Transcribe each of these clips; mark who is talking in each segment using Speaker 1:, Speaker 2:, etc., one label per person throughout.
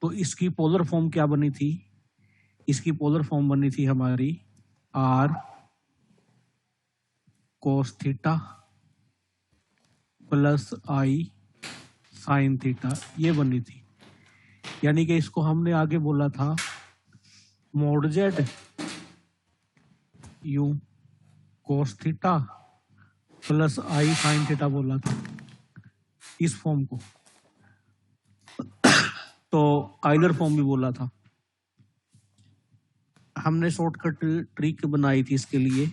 Speaker 1: तो इसकी polar form क्या बनी थी? इसकी पोलर फॉर्म बनी थी हमारी r cos theta plus i sin theta, ये बनी थी। यानी कि इसको हमने आगे बोला था mode Z you cos theta plus i sin theta बोला था इस फॉर्म को। तो आइलर फॉर्म भी बोला था। हमने शॉर्टकट ट्रिक बनाई थी इसके लिए।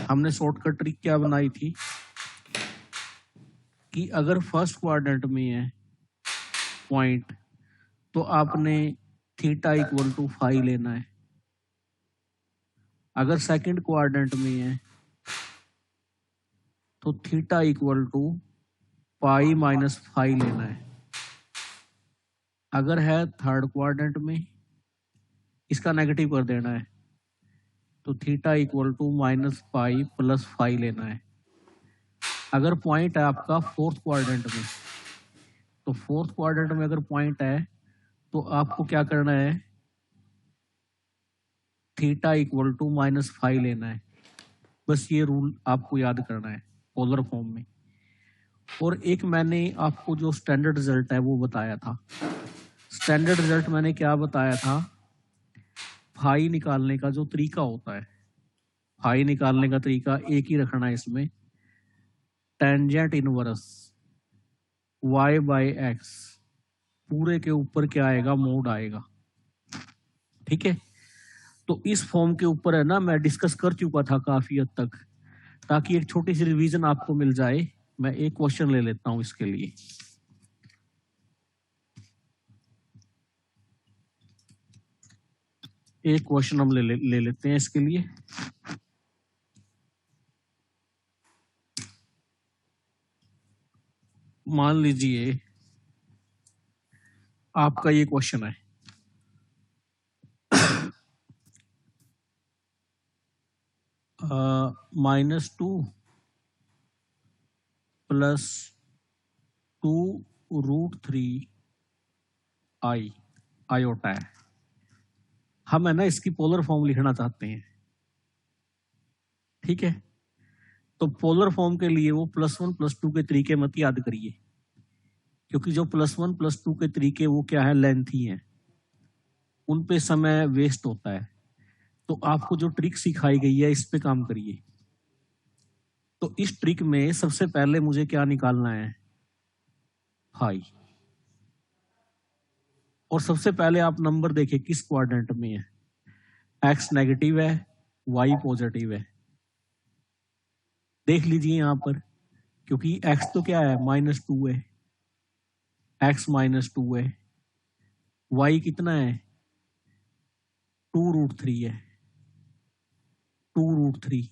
Speaker 1: हमने शॉर्टकट ट्रिक क्या बनाई थी कि अगर फर्स्ट क्वाड्रेंट में है पॉइंट तो आपने थीटा इक्वल टू फाई लेना है। अगर सेकंड क्वाड्रेंट में है तो theta equal to pi minus phi लेना है। अगर है थर्ड क्वाड्रेंट में, इसका नेगेटिव कर देना है, तो theta equal to minus pi plus phi लेना है। अगर पॉइंट है आपका फोर्थ क्वाड्रेंट में, तो फोर्थ क्वाड्रेंट में अगर पॉइंट है तो आपको क्या करना है, theta equal to minus phi लेना है। बस ये रूल आपको याद करना है पोलर फॉर्म में। और एक मैंने आपको जो स्टैंडर्ड रिजल्ट है वो बताया था। स्टैंडर्ड रिजल्ट मैंने क्या बताया था, फाई निकालने का जो तरीका होता है, फाई निकालने का तरीका एक ही रखना है इसमें, tangent inverse y by x पूरे के ऊपर क्या आएगा, मोड आएगा। ठीक है, तो इस फॉर्म के ऊपर है ना मैं डिस्कस कर चुका था काफी हद तक, ताकि एक छोटी सी रिवीजन आपको मिल जाए। मैं एक क्वेश्चन ले लेता हूं इसके लिए। एक क्वेश्चन हम ले लेते हैं इसके लिए। मान लीजिए आपका ये क्वेश्चन है, -2 प्लस 2√3 आई आयोटा है। हम है ना इसकी पोलर फॉर्म लिखना चाहते हैं। ठीक है, तो पोलर फॉर्म के लिए वो +1 +2 के तरीके मत याद करिए, क्योंकि जो +1 +2 के तरीके वो क्या है, लेंथ ही है, उन पे समय वेस्ट होता है। तो आपको जो ट्रिक सिखाई गई है इस पे काम करिए। तो इस ट्रिक में सबसे पहले मुझे क्या निकालना है, फाई। और सबसे पहले आप नंबर देखिए किस क्वाड्रेंट में है, एक्स नेगेटिव है, वाई पॉजिटिव है। देख लीजिए यहां पर, क्योंकि एक्स तो क्या है, -2 है, एक्स -2 है, वाई कितना है, 2√3 है, 2√3।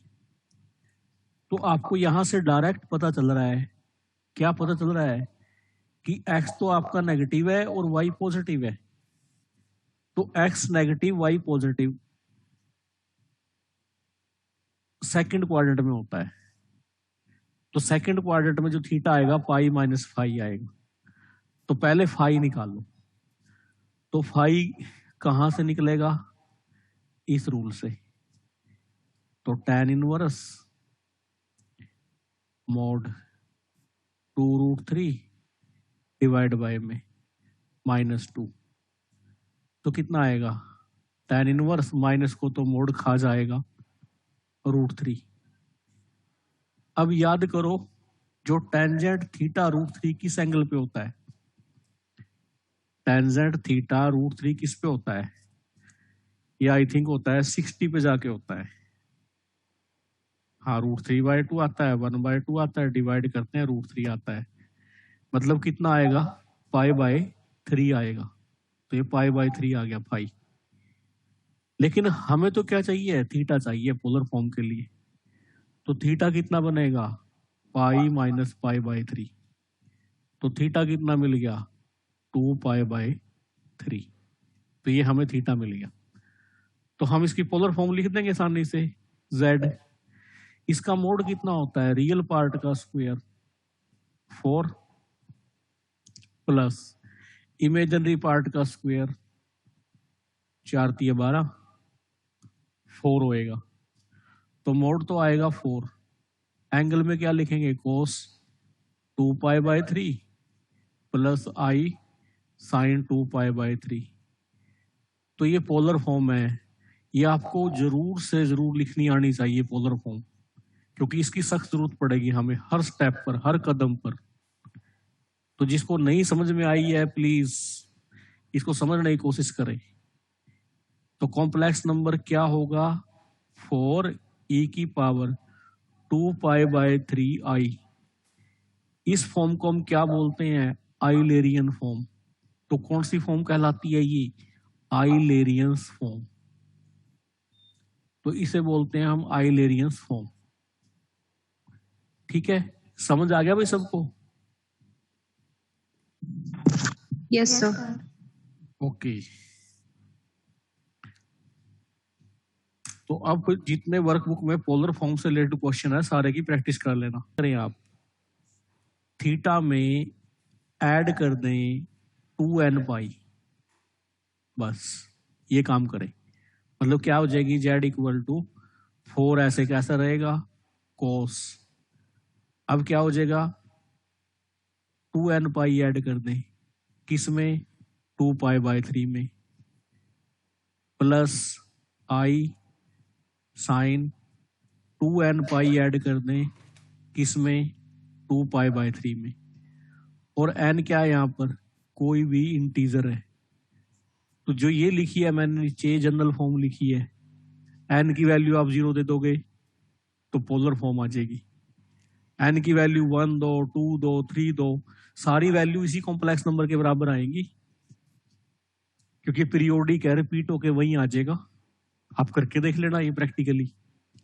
Speaker 1: तो आपको यहां से डायरेक्ट पता चल रहा है, क्या पता चल रहा है कि एक्स तो आपका नेगेटिव है और वाई पॉजिटिव है। तो x negative y positive second quadrant में होता है। तो सेकंड क्वाड्रेंट में जो थीटा आएगा पाई माइनस फाई आएगा। तो पहले फाई निकालो। तो फाई कहां से निकलेगा, इस रूल से। तो tan inverse mode 2√3 divide by में -2, तो कितना आएगा, tan इनवर्स माइनस को तो मोड खा जाएगा, √3। अब याद करो जो टेंजेंट थीटा √3 किस एंगल पे होता है, टेंजेंट थीटा √3 किस पे होता है, ये आई थिंक होता है 60 पे जाके होता है। हाँ, √3/2 आता है, 1/2 आता है, डिवाइड करते हैं √3 आता है। मतलब कितना आएगा, π/3 आएगा। तो ये π/3 आ गया फाई। लेकिन हमें तो क्या चाहिए, थीटा चाहिए पोलर फॉर्म के लिए। तो थीटा कितना बनेगा, पाई माइनस π/3। तो थीटा कितना मिल गया, 2π/3। तो ये हमें थीटा मिल गया। तो हम इसकी पोलर फॉर्म लिख देंगे आसानी से, z। इसका मोड कितना होता है, रियल पार्ट का स्क्वायर 4 प्लस इमेजिनरी पार्ट का स्क्वायर 4 तिया 12 4 होएगा, तो मोड तो आएगा 4। एंगल में क्या लिखेंगे, कोस 2π/3 प्लस आई साइन 2π/3। तो ये पोलर फॉर्म है, ये आपको जरूर से जरूर लिखनी आनी चाहिए पोलर फॉर्म, क्योंकि इसकी सख्त जरूरत पड़ेगी हमें हर स्टेप पर, हर कदम पर। तो जिसको नहीं समझ में आई है प्लीज इसको समझने की कोशिश करें। तो कॉम्प्लेक्स नंबर क्या होगा, 4e⁻² 2π/3i। इस फॉर्म को हम क्या बोलते हैं, आइलेरियन फॉर्म। तो कौन सी फॉर्म कहलाती है ये, आइलेरियंस फॉर्म। तो इसे बोलते हैं हम आइलेरियंस फॉर्म। ठीक है, समझ आ गया भाई सबको?
Speaker 2: Yes sir.
Speaker 1: ओके, तो अब जितने वर्कबुक में पोलर फॉर्म से रिलेटेड क्वेश्चन है सारे की प्रैक्टिस कर लेना। करें आप थीटा में ऐड कर दें 2n π, बस ये काम करें। मतलब क्या हो जाएगी, z = 4 ऐसे कैसा रहेगा, कोस। अब क्या हो जाएगा, 2n π ऐड कर दें किस में, 2π/3 में, plus i sign 2n π add कर दें किस में, 2π/3 में। और n क्या है यहाँ पर, कोई भी इंटीजर है। तो जो ये लिखी है मैंने नीचे जनरल फॉर्म लिखी है, n की वैल्यू आप 0 दे दोगे तो पोलर फॉर्म आ जाएगी। n की वैल्यू 1 दो, 2 दो, 3 दो, सारी वैल्यू इसी कॉम्प्लेक्स नंबर के बराबर आएंगी, क्योंकि पीरियोडिक है, रिपीट होके वही आ जाएगा। आप करके देख लेना ये प्रैक्टिकली,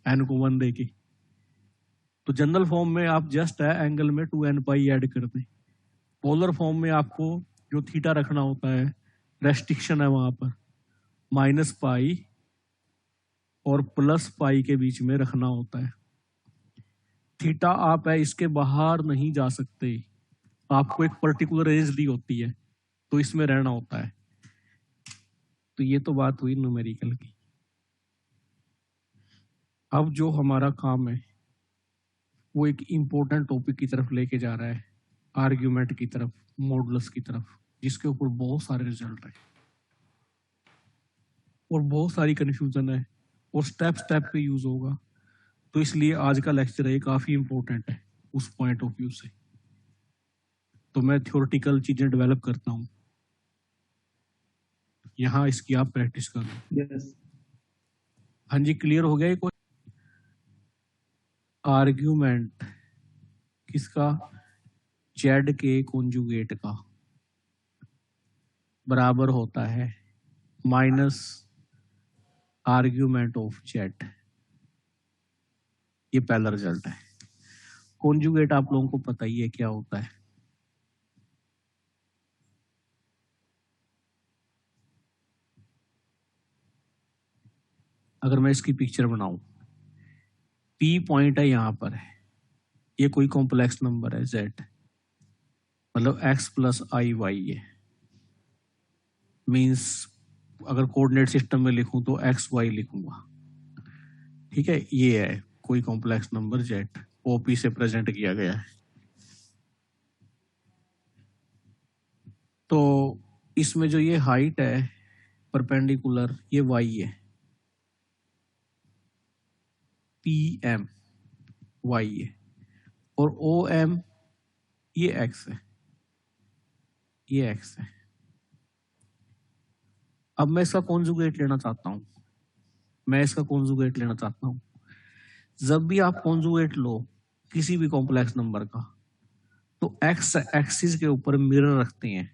Speaker 1: n को 1 दे के। तो जनरल फॉर्म में आप जस्ट है एंगल में 2n π ऐड कर दें। पोलर फॉर्म में आपको जो थीटा रखना होता है, रेस्ट्रिक्शन है वहां पर -π और +π के बीच में रखना होता है। थीटा आप है इसके बाहर नहीं जा सकते, आपको एक पर्टिकुलर रेंज दी होती है तो इसमें रहना होता है। तो ये तो बात हुई न्यूमेरिकल की। अब जो हमारा काम है वो एक इम्पोर्टेंट टॉपिक की तरफ लेके जा रहा है, आर्ग्यूमेंट की तरफ, मॉडुलस की तरफ, जिसके ऊपर बहुत सारे रिजल्ट है और बहुत सारी कंफ्यूजन है और स्टेप स्टेप पे यूज होगा। तो इसलिए आज का लेक्चर है काफी इंपॉर्टेंट है उस पॉइंट ऑफ व्यू से। तो मैं थ्योरेटिकल चीजें डेवलप करता हूँ, यहाँ इसकी आप प्रैक्टिस करो।
Speaker 3: यस
Speaker 1: हाँ जी, क्लियर हो गया ये? कोई आर्ग्यूमेंट किसका, जेड के कॉन्जुगेट का बराबर होता है माइनस आर्ग्यूमेंट ऑफ जेड। ये पहला रिजल्ट है। कॉन्जुगेट आप लोगों को पता ही है क्या होता है। अगर मैं इसकी पिक्चर बनाऊं, पी पॉइंट है यहां पर है, ये कोई कॉम्प्लेक्स नंबर है जेड, मतलब x + i y है। मींस अगर कोऑर्डिनेट सिस्टम में लिखूं तो x y लिखूंगा। ठीक है, ये है कोई कॉम्प्लेक्स नंबर जेड, ओपी से प्रेजेंट किया गया है। तो इसमें जो ये हाइट है परपेंडिकुलर, ये y है, PM y है, और OM ये x है, ये x है। अब मैं इसका कॉन्जुगेट लेना चाहता हूं, जब भी आप कॉन्जुगेट लो किसी भी कॉम्प्लेक्स नंबर का, तो x एक्सिस के ऊपर मिरर रखते हैं।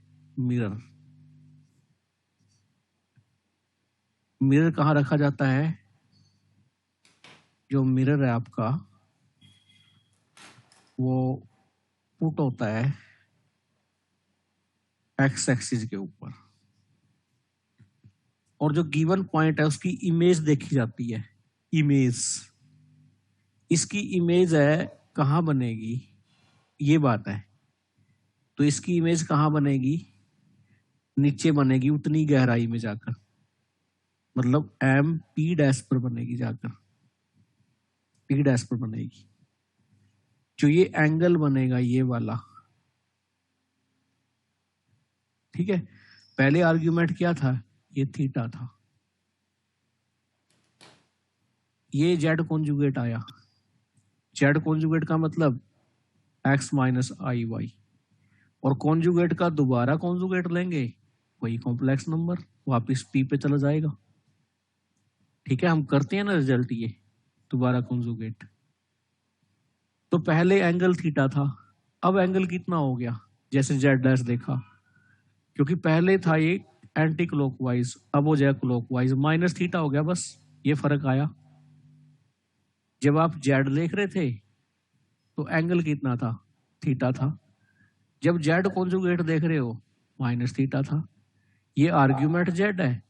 Speaker 1: मिरर कहाँ रखा जाता है, जो मिरर है आपका वो पुट होता है x एक्सिस के ऊपर, और जो गिवन पॉइंट है उसकी इमेज देखी जाती है। इमेज, इसकी इमेज है कहाँ बनेगी, ये बात है। तो इसकी इमेज कहाँ बनेगी, नीचे बनेगी उतनी गहराई में जाकर, मतलब एम पी डैश पर बनेगी, जाकर पी डैश पर बनेगी। जो ये एंगल बनेगा ये वाला, ठीक है, पहले आर्ग्यूमेंट क्या था, ये थीटा था, ये जेड कॉन्जुगेट आया। जेड कॉन्जुगेट का मतलब एक्स माइनस आई वाई, और कॉन्जुगेट का दोबारा कॉन्जुगेट लेंगे, वही कॉम्प्लेक्स नंबर वापस पी पे चला जाएगा। ठीक है, हम करते हैं ना रिजल्ट ये दोबारा कॉन्जुगेट। तो पहले एंगल थीटा था, अब एंगल कितना हो गया, जैसे जेड डैश देखा, क्योंकि पहले था ये एंटी क्लॉकवाइज, अब हो जाए क्लॉकवाइज, माइनस थीटा हो गया, बस ये फर्क आया। जब आप जेड देख रहे थे तो एंगल कितना था, थीटा था। जब जेड कॉन्जुगेट देख रहे हो माइनस थीटा था। ये आर्ग्यूमेंट जेड है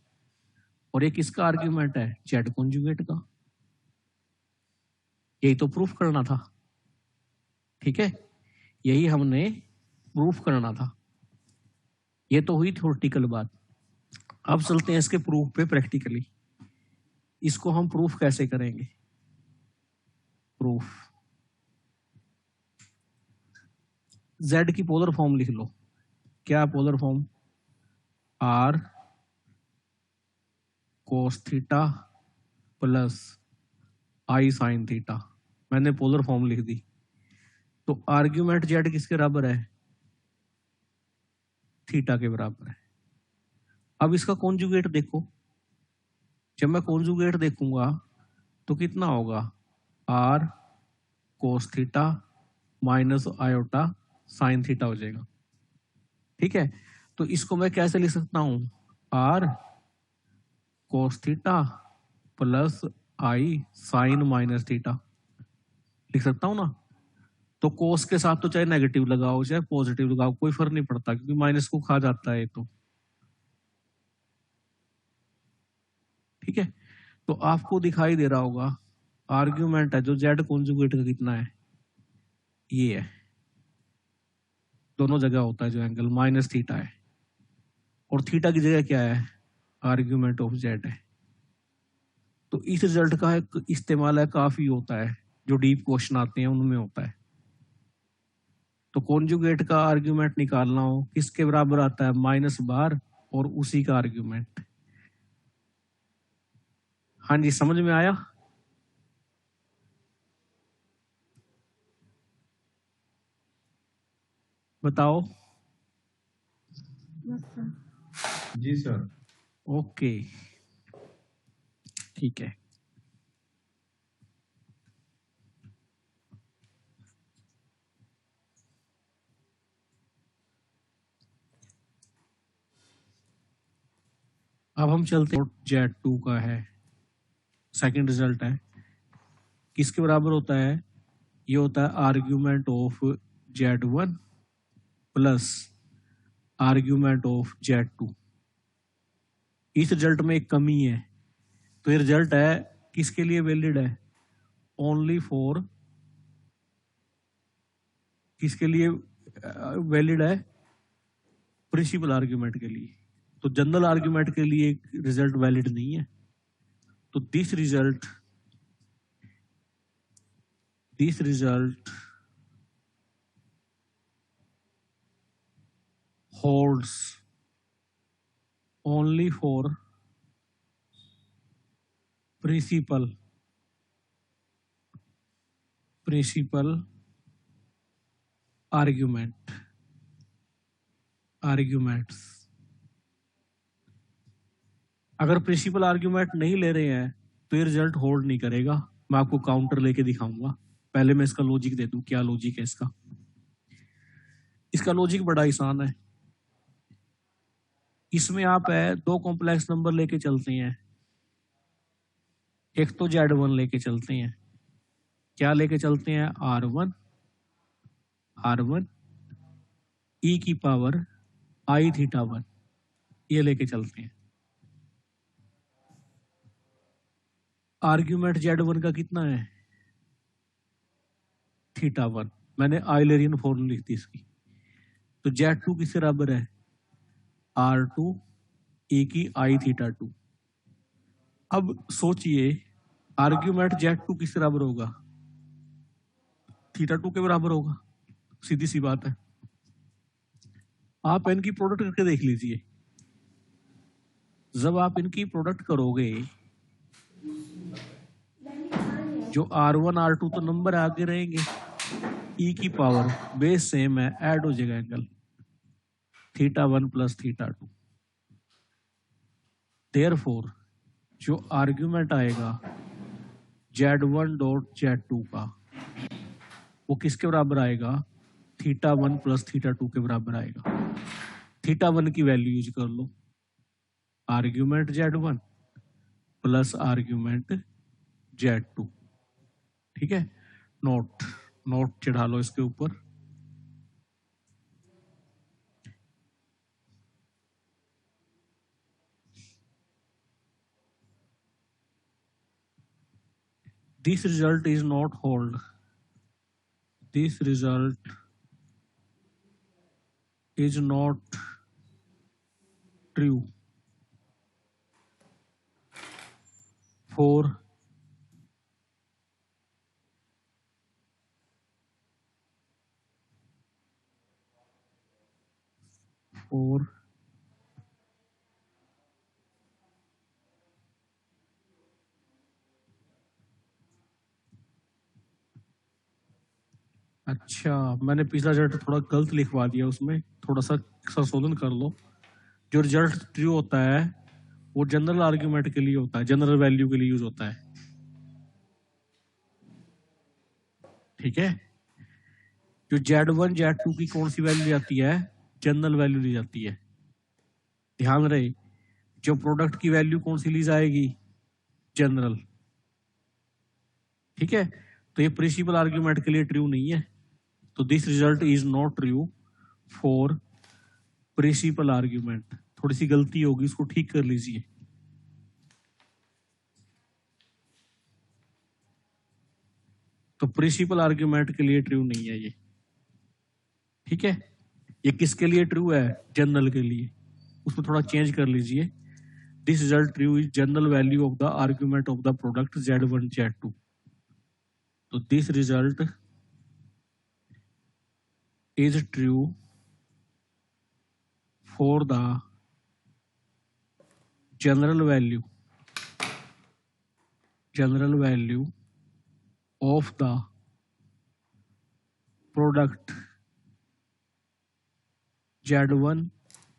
Speaker 1: और एक किसका आर्ग्यूमेंट है, जेड कॉन्जुगेट का। यही तो प्रूफ करना था, ठीक है, यही हमने प्रूफ करना था। ये तो हुई थ्योरेटिकल बात। अब चलते हैं इसके प्रूफ पे प्रैक्टिकली। इसको हम प्रूफ कैसे करेंगे, प्रूफ जेड की पोलर फॉर्म लिख लो। क्या polar form, r cos theta plus i sine theta, मैंने पोलर फॉर्म लिख दी। तो आर्ग्यूमेंट जेड किसके बराबर है, थीटा के बराबर है। अब इसका कॉन्जुगेट देखो, जब मैं कॉन्जुगेट देखूंगा तो कितना होगा, r cos theta minus iota sine theta हो जाएगा। ठीक है, तो इसको मैं कैसे लिख सकता हूं, r cos theta plus i sine minus theta लिख सकता हूं ना। तो कोस के साथ तो चाहे नेगेटिव लगाओ चाहे पॉजिटिव लगाओ कोई फर्क नहीं पड़ता, क्योंकि माइनस को खा जाता है तो। ठीक है, तो आपको दिखाई दे रहा होगा आर्ग्यूमेंट है जो जेड कॉन्जुगेट का कितना है, ये है, दोनों जगह होता है जो एंगल माइनस थीटा है, और थीटा की जगह क्या है, आर्ग्यूमेंट ऑफ जेड है। तो इस रिजल्ट का एक इस्तेमाल है काफी होता है, जो डीप क्वेश्चन आते हैं उनमें होता है। तो कॉन्जुगेट का आर्ग्यूमेंट निकालना हो किसके बराबर आता है, माइनस बार और उसी का आर्ग्यूमेंट। हाँ जी, समझ में आया। बताओ।
Speaker 3: जी सर।
Speaker 1: ओके, ठीक है। अब हम चलते हैं, जेड टू का है, सेकंड रिजल्ट है, किसके बराबर होता है, ये होता है argument of z one plus argument of z two. इस रिजल्ट में एक कमी है, तो ये रिजल्ट है किसके लिए वैलिड है, ओनली फॉर, किसके लिए वैलिड है, प्रिंसिपल आर्ग्यूमेंट के लिए। तो जनरल आर्ग्यूमेंट के लिए रिजल्ट वैलिड नहीं है। तो this result holds only for principal arguments। अगर प्रिंसिपल आर्ग्यूमेंट नहीं ले रहे हैं तो ये रिजल्ट होल्ड नहीं करेगा। मैं आपको काउंटर लेके दिखाऊंगा, पहले मैं इसका लॉजिक दे दूं, क्या लॉजिक है इसका। इसका लॉजिक बड़ा आसान है। इसमें आप है दो कॉम्प्लेक्स नंबर लेके चलते हैं, एक तो जेड वन लेके चलते हैं, क्या लेके चलते हैं, आर वन ई की पावर आई थीटा वन, ये लेके चलते हैं। आर्ग्यूमेंट जेड वन का कितना है, थीटा वन, मैंने आइलेरियन फॉर्मूला लिख दी इसकी। तो जेड टू किसके बराबर है, R2 e की I थीटा 2। अब सोचिए आर्ग्यूमेंट Z2 किस बराबर होगा? थीटा 2 के बराबर होगा। सीधी सी बात है। आप इनकी प्रोडक्ट करके देख लीजिए। जब आप इनकी प्रोडक्ट करोगे, जो R1 R2 तो नंबर आगे रहेंगे, ई की पावर बेस सेम है, ऐड हो जाएगा angle theta 1 plus theta 2। Therefore जो आर्ग्यूमेंट आएगा Z1 डॉट Z2 का, वो किसके बराबर आएगा? थीटा 1 प्लस थीटा 2 के बराबर आएगा। थीटा 1 की वैल्यू यूज कर लो, argument Z1 plus argument Z2। ठीक है, नोट चढ़ा लो इसके ऊपर। This result is not hold. This result is not true for अच्छा, मैंने पिछला रिजल्ट थोड़ा गलत लिखवा दिया, उसमें थोड़ा सा संशोधन कर लो। जो रिजल्ट ट्रू होता है वो जनरल आर्ग्यूमेंट के लिए होता है, जनरल वैल्यू के लिए यूज होता है। ठीक है, जो Z1 Z2 की कौन सी वैल्यू ली जाती है? जनरल वैल्यू ली जाती है। ध्यान रहे, जो प्रोडक्ट की वैल्यू कौन सी ली जाएगी? जनरल। ठीक है, तो ये प्रिंसिपल आर्ग्यूमेंट के लिए ट्रू नहीं है, तो this result is not true for principal argument. थोड़ी सी गलती होगी, उसको ठीक कर लीजिए। तो प्रिंसिपल आर्ग्यूमेंट के लिए ट्रू नहीं है ये। ठीक है, ये किसके लिए ट्रू है? जनरल के लिए। उसमें थोड़ा चेंज कर लीजिए। This result true is general value of the argument of the product Z1 Z2। तो this result is true for the general value of the product Z1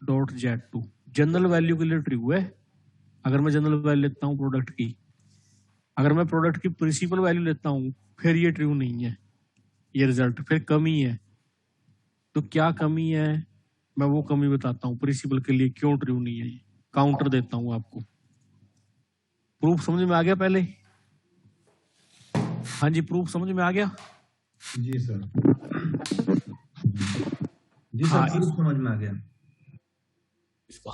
Speaker 1: dot Z2। General value के लिए true है। अगर मैं general value लेता हूं product की, अगर मैं प्रोडक्ट की प्रिंसिपल वैल्यू लेता हूं, फिर ये ट्रू नहीं है, ये रिजल्ट फिर कमी है। तो क्या कमी है, मैं वो कमी बताता हूं प्रिंसिपल के लिए क्यों ट्रू नहीं है। ये काउंटर देता हूं आपको। प्रूफ समझ में आ गया पहले? हाँ जी, प्रूफ समझ में आ गया?
Speaker 3: जी सर। जी सर,
Speaker 1: हाँ,
Speaker 3: प्रूफ समझ में आ गया।
Speaker 1: इसका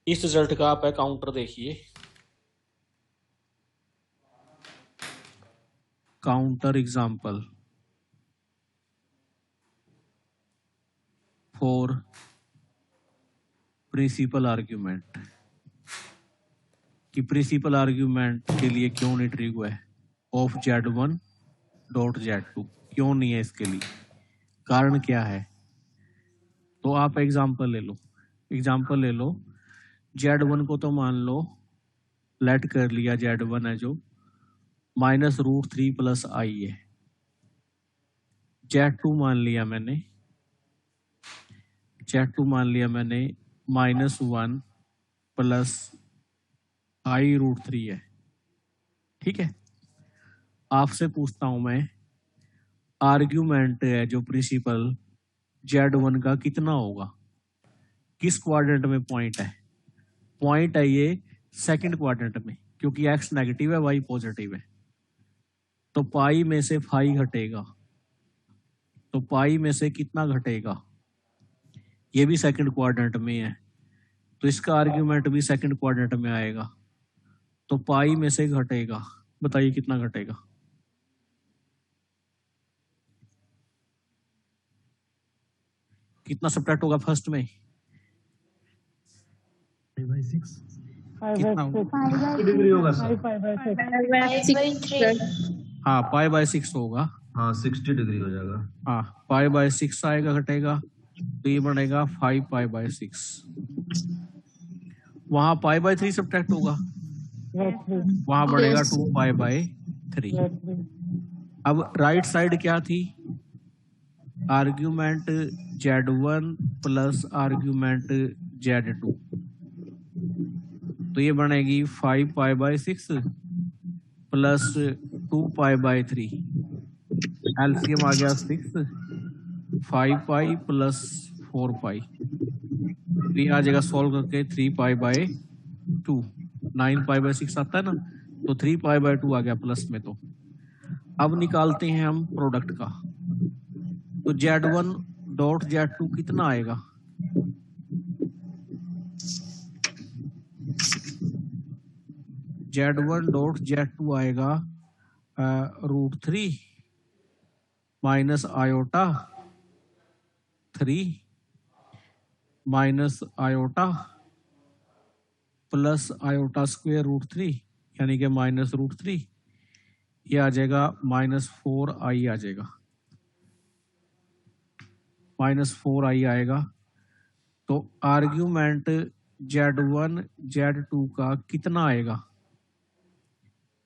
Speaker 1: इस रिजल्ट का आप काउंटर देखिए। Counter example for principal argument, कि प्रिंसिपल आर्ग्यूमेंट के लिए क्यों नहीं ट्रू है ऑफ Z1 डॉट Z2, क्यों नहीं है, इसके लिए कारण क्या है। तो आप एग्जाम्पल ले लो, Z1 को तो मान लो, लेट कर लिया Z1 है जो -√3 प्लस I है। Z2 मान लिया मैंने -1 प्लस I√3 है। ठीक है, आपसे पूछता हूं मैं, आर्ग्यूमेंट है जो प्रिंसिपल Z1 का कितना होगा? किस क्वाड्रेंट में पॉइंट है? पॉइंट है ये सेकंड क्वाड्रेंट में, क्योंकि X नेगेटिव है, Y पॉजिटिव है। तो पाई में से फाई घटेगा, तो पाई में से कितना घटेगा? ये भी सेकंड क्वाड्रेंट में है, तो इसका आर्ग्यूमेंट भी सेकंड क्वाड्रेंट में आएगा। तो पाई में से घटेगा, बताइए कितना घटेगा? कितना सब्ट्रैक्ट होगा फर्स्ट में?
Speaker 3: 5/6
Speaker 1: कितना होगा?
Speaker 3: 2 डिग्री होगा सर।
Speaker 2: 6
Speaker 1: हाँ π/6 होगा।
Speaker 3: हाँ 60 डिग्री हो जाएगा।
Speaker 1: हाँ π/6 आएगा, घटेगा तो ये बनेगा 5π/6। वहां π/3 सब्ट्रैक्ट होगा, वहां बढ़ेगा
Speaker 2: Yes.
Speaker 1: 2π/3। अब राइट साइड क्या थी? Argument Z1 plus argument Z2, तो ये बनेगी 5π/6 प्लस 2π/3। एलसीएम आ गया 6, 5π प्लस 4π, तो ये आ जाएगा सॉल्व करके 3π/2। 9π/6 आता है ना, तो 3π/2 आ गया प्लस में। तो अब निकालते हैं हम प्रोडक्ट का। तो Z1 डॉट Z2 कितना आएगा? Z1 डॉट Z2 आएगा √3 minus iota 3 minus iota plus iota square √3, यानी कि माइनस √3। ये आ जाएगा -4i आ जाएगा, -4i आएगा। तो आर्ग्यूमेंट Z1 Z2 का कितना आएगा?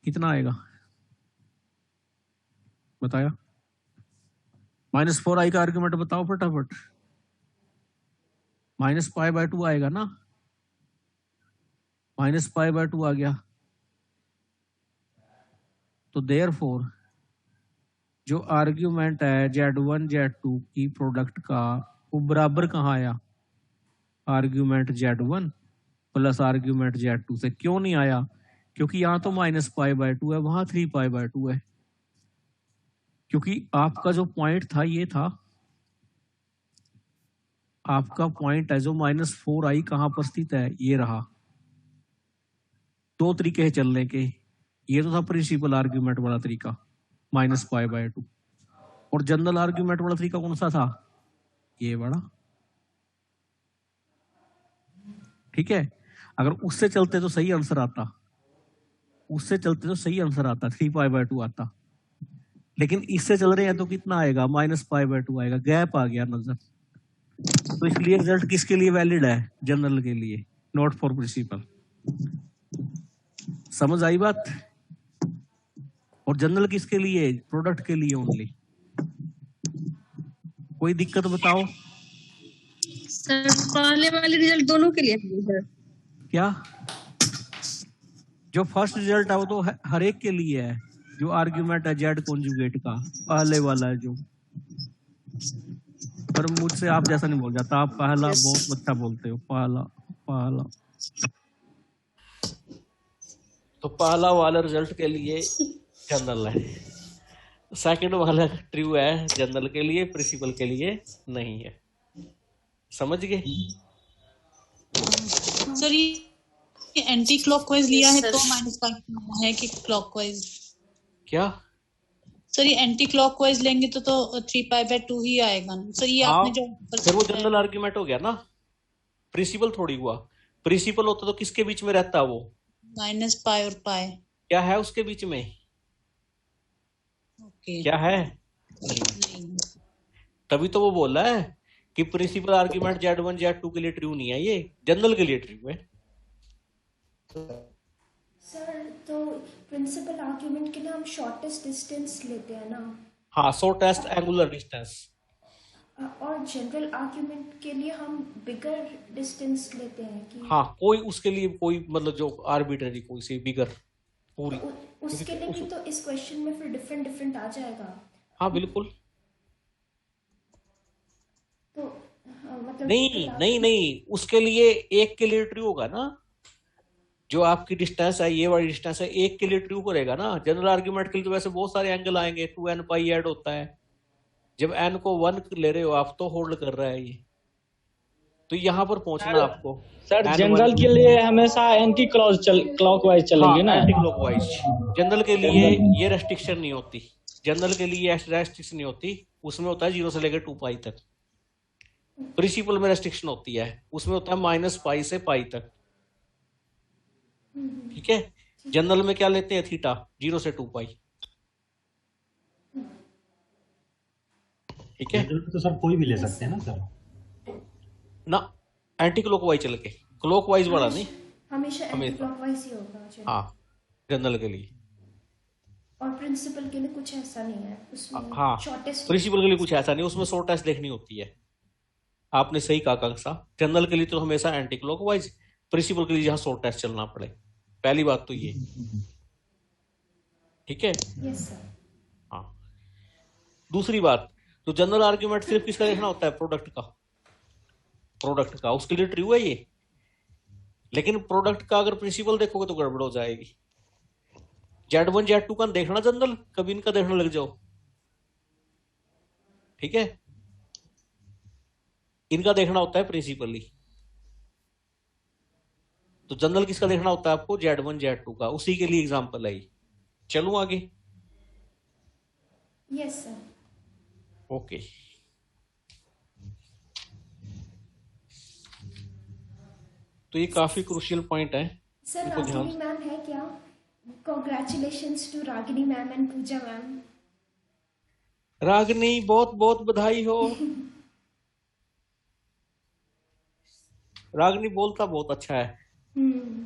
Speaker 1: कितना आएगा बताया? -4i का आर्ग्यूमेंट बताओ फटाफट। -π/2 आएगा ना, -π/2 आ गया। तो देयरफॉर जो आर्ग्यूमेंट है Z1 Z2 की प्रोडक्ट का, वो बराबर कहाँ आया? Argument Z1 plus argument Z2 से। क्यों नहीं आया? क्योंकि यहाँ तो -π/2 है, वहां 3π/2 है। क्योंकि आपका जो पॉइंट था ये था, आपका पॉइंट है जो -4i कहाँ पर स्थित है, ये रहा। दो तरीके हैं चलने के, ये तो था प्रिंसिपल आर्ग्यूमेंट वाला तरीका -π/2, और जनरल आर्ग्यूमेंट वाला तरीका कौन सा था? ये वाला। ठीक है, अगर उससे चलते तो सही आंसर आता, उससे चलते तो सही आंसर आता, 3π/2 आता। लेकिन इससे चल रहे हैं तो कितना आएगा? -π/2 आएगा, गैप आ गया नजर। तो इसलिए रिजल्ट किसके लिए वैलिड है? जनरल के लिए, नॉट फॉर प्रिंसिपल। समझ आई बात? और जनरल किसके लिए? प्रोडक्ट के लिए ओनली। कोई दिक्कत बताओ?
Speaker 2: सर पहले वाले रिजल्ट दोनों के लिए है सर।
Speaker 1: क्या? जो फर्स्ट रिजल्ट है वो तो हर एक के लिए है, जो आर्ग्यूमेंट है जेड कॉन्जुगेट का, पहले वाला है जो। पर मुझसे आप जैसा नहीं बोल जाता, आप पहला बहुत अच्छा बोलते हो, पहला। तो पहला वाला रिजल्ट के लिए जनरल है, सेकंड वाला ट्रू है जनरल के लिए, प्रिंसिपल के लिए नहीं है। समझ गए?
Speaker 4: सर ये एंटी क्लॉकवाइज लिया है तो -5 है कि क्लॉकवाइज?
Speaker 1: क्या
Speaker 4: सर ये एंटी क्लॉकवाइज लेंगे तो 3π/2 ही आएगा ना सर। ये आपने जो
Speaker 1: फिर वो जनरल आर्ग्यूमेंट हो गया ना, प्रिंसिपल थोड़ी हुआ। प्रिंसिपल होता तो किसके बीच में रहता? वो
Speaker 4: -π और π
Speaker 1: क्या है उसके बीच में?
Speaker 4: ओके
Speaker 1: क्या है? तभी तो वो बोला है कि प्रिंसिपल आर्ग्यूमेंट Z1 Z2 के लिए ट्रू नहीं है, ये जनरल के लिए ट्रू है।
Speaker 5: सर तो प्रिंसिपल आर्ग्यूमेंट के लिए हम शॉर्टेस्ट डिस्टेंस लेते हैं ना?
Speaker 1: हाँ, शॉर्टेस्ट एंगुलर डिस्टेंस।
Speaker 5: और जनरल आर्ग्यूमेंट के लिए हम बिगर डिस्टेंस लेते हैं कि?
Speaker 1: हाँ, कोई उसके लिए कोई मतलब जो आर्बिट्ररी कोई सी बिगर पूरी
Speaker 5: उसके लिए भी तो इस क्वेश्चन में फिर डिफरेंट आ जाएगा।
Speaker 1: हाँ बिल्कुल।
Speaker 5: तो मतलब
Speaker 1: नहीं, उसके लिए एक के लिए ट्रू होगा ना। जो आपकी डिस्टेंस है, ये वाली डिस्टेंस है, एक के लिए ट्रू करेगा ना। जनरल आर्ग्यूमेंट के लिए तो वैसे बहुत सारे एंगल आएंगे, 2n π ऐड होता है। जब n को 1 ले रहे हो आप तो होल्ड कर रहा है ये, तो यहाँ पर पहुंचना आपको।
Speaker 6: सर जनरल के लिए हमेशा एंटी क्लॉकवाइज चलेंगे ना?
Speaker 1: Anti clockwise. जनरल के लिए ये रेस्ट्रिक्शन नहीं होती, जनरल के लिए रेस्ट्रिक्शन नहीं होती, उसमें होता है 0 से लेकर 2π तक। प्रिंसिपल में रेस्ट्रिक्शन होती है, उसमें होता है -π से π तक। ठीक है, जनरल में क्या लेते हैं थीटा, 0 से 2π। ठीक है
Speaker 7: जनरल तो सर कोई भी ले सकते हैं ना सर?
Speaker 1: ना, एंटी क्लॉकवाइज चल के, क्लॉकवाइज वाला नहीं।
Speaker 5: हमेशा
Speaker 1: हमेशा।
Speaker 5: एंटी क्लॉकवाइज ही होगा। चलिए।
Speaker 1: हाँ, जनरल के लिए।
Speaker 5: और प्रिंसिपल के लिए कुछ ऐसा नहीं है उसमें।
Speaker 1: हाँ,
Speaker 5: शॉर्टेस्ट
Speaker 1: प्रिंसिपल के लिए कुछ ऐसा नहीं, उसमें शॉर्ट टेस्ट देखनी होती है। आपने सही कहा कांक्षा, जनरल के लिए तो हमेशा एंटी क्लॉकवाइज, प्रिंसिपल के लिए जहां शॉर्ट टेस्ट चलना पड़े। पहली बात तो ये। ठीक है।
Speaker 5: Yes sir.
Speaker 1: हाँ, दूसरी बात, तो जनरल आर्ग्यूमेंट सिर्फ किसका देखना होता है, प्रोडक्ट का। प्रोडक्ट का, उसके लिए ट्रू है ये। लेकिन प्रोडक्ट का अगर प्रिंसिपल देखोगे तो गड़बड़ हो जाएगी। Z1 Z2 का देखना जनरल, कभी इनका देखने लग जाओ। ठीक है, इनका देखना होता है प्रिंसिपली। तो जनरल किसका देखना होता है आपको, Z1 Z2 का। उसी के लिए एग्जांपल है। चलूं आगे।
Speaker 5: Yes sir.
Speaker 1: ओके, तो ये काफी क्रूशियल पॉइंट है।
Speaker 5: सर
Speaker 1: इनको ध्यान-
Speaker 5: रागिनी मैम है क्या? Congratulations to Ragini ma'am and Pooja ma'am.
Speaker 1: Ragini, बहुत बहुत बधाई हो। रागनी बोलता बहुत अच्छा है,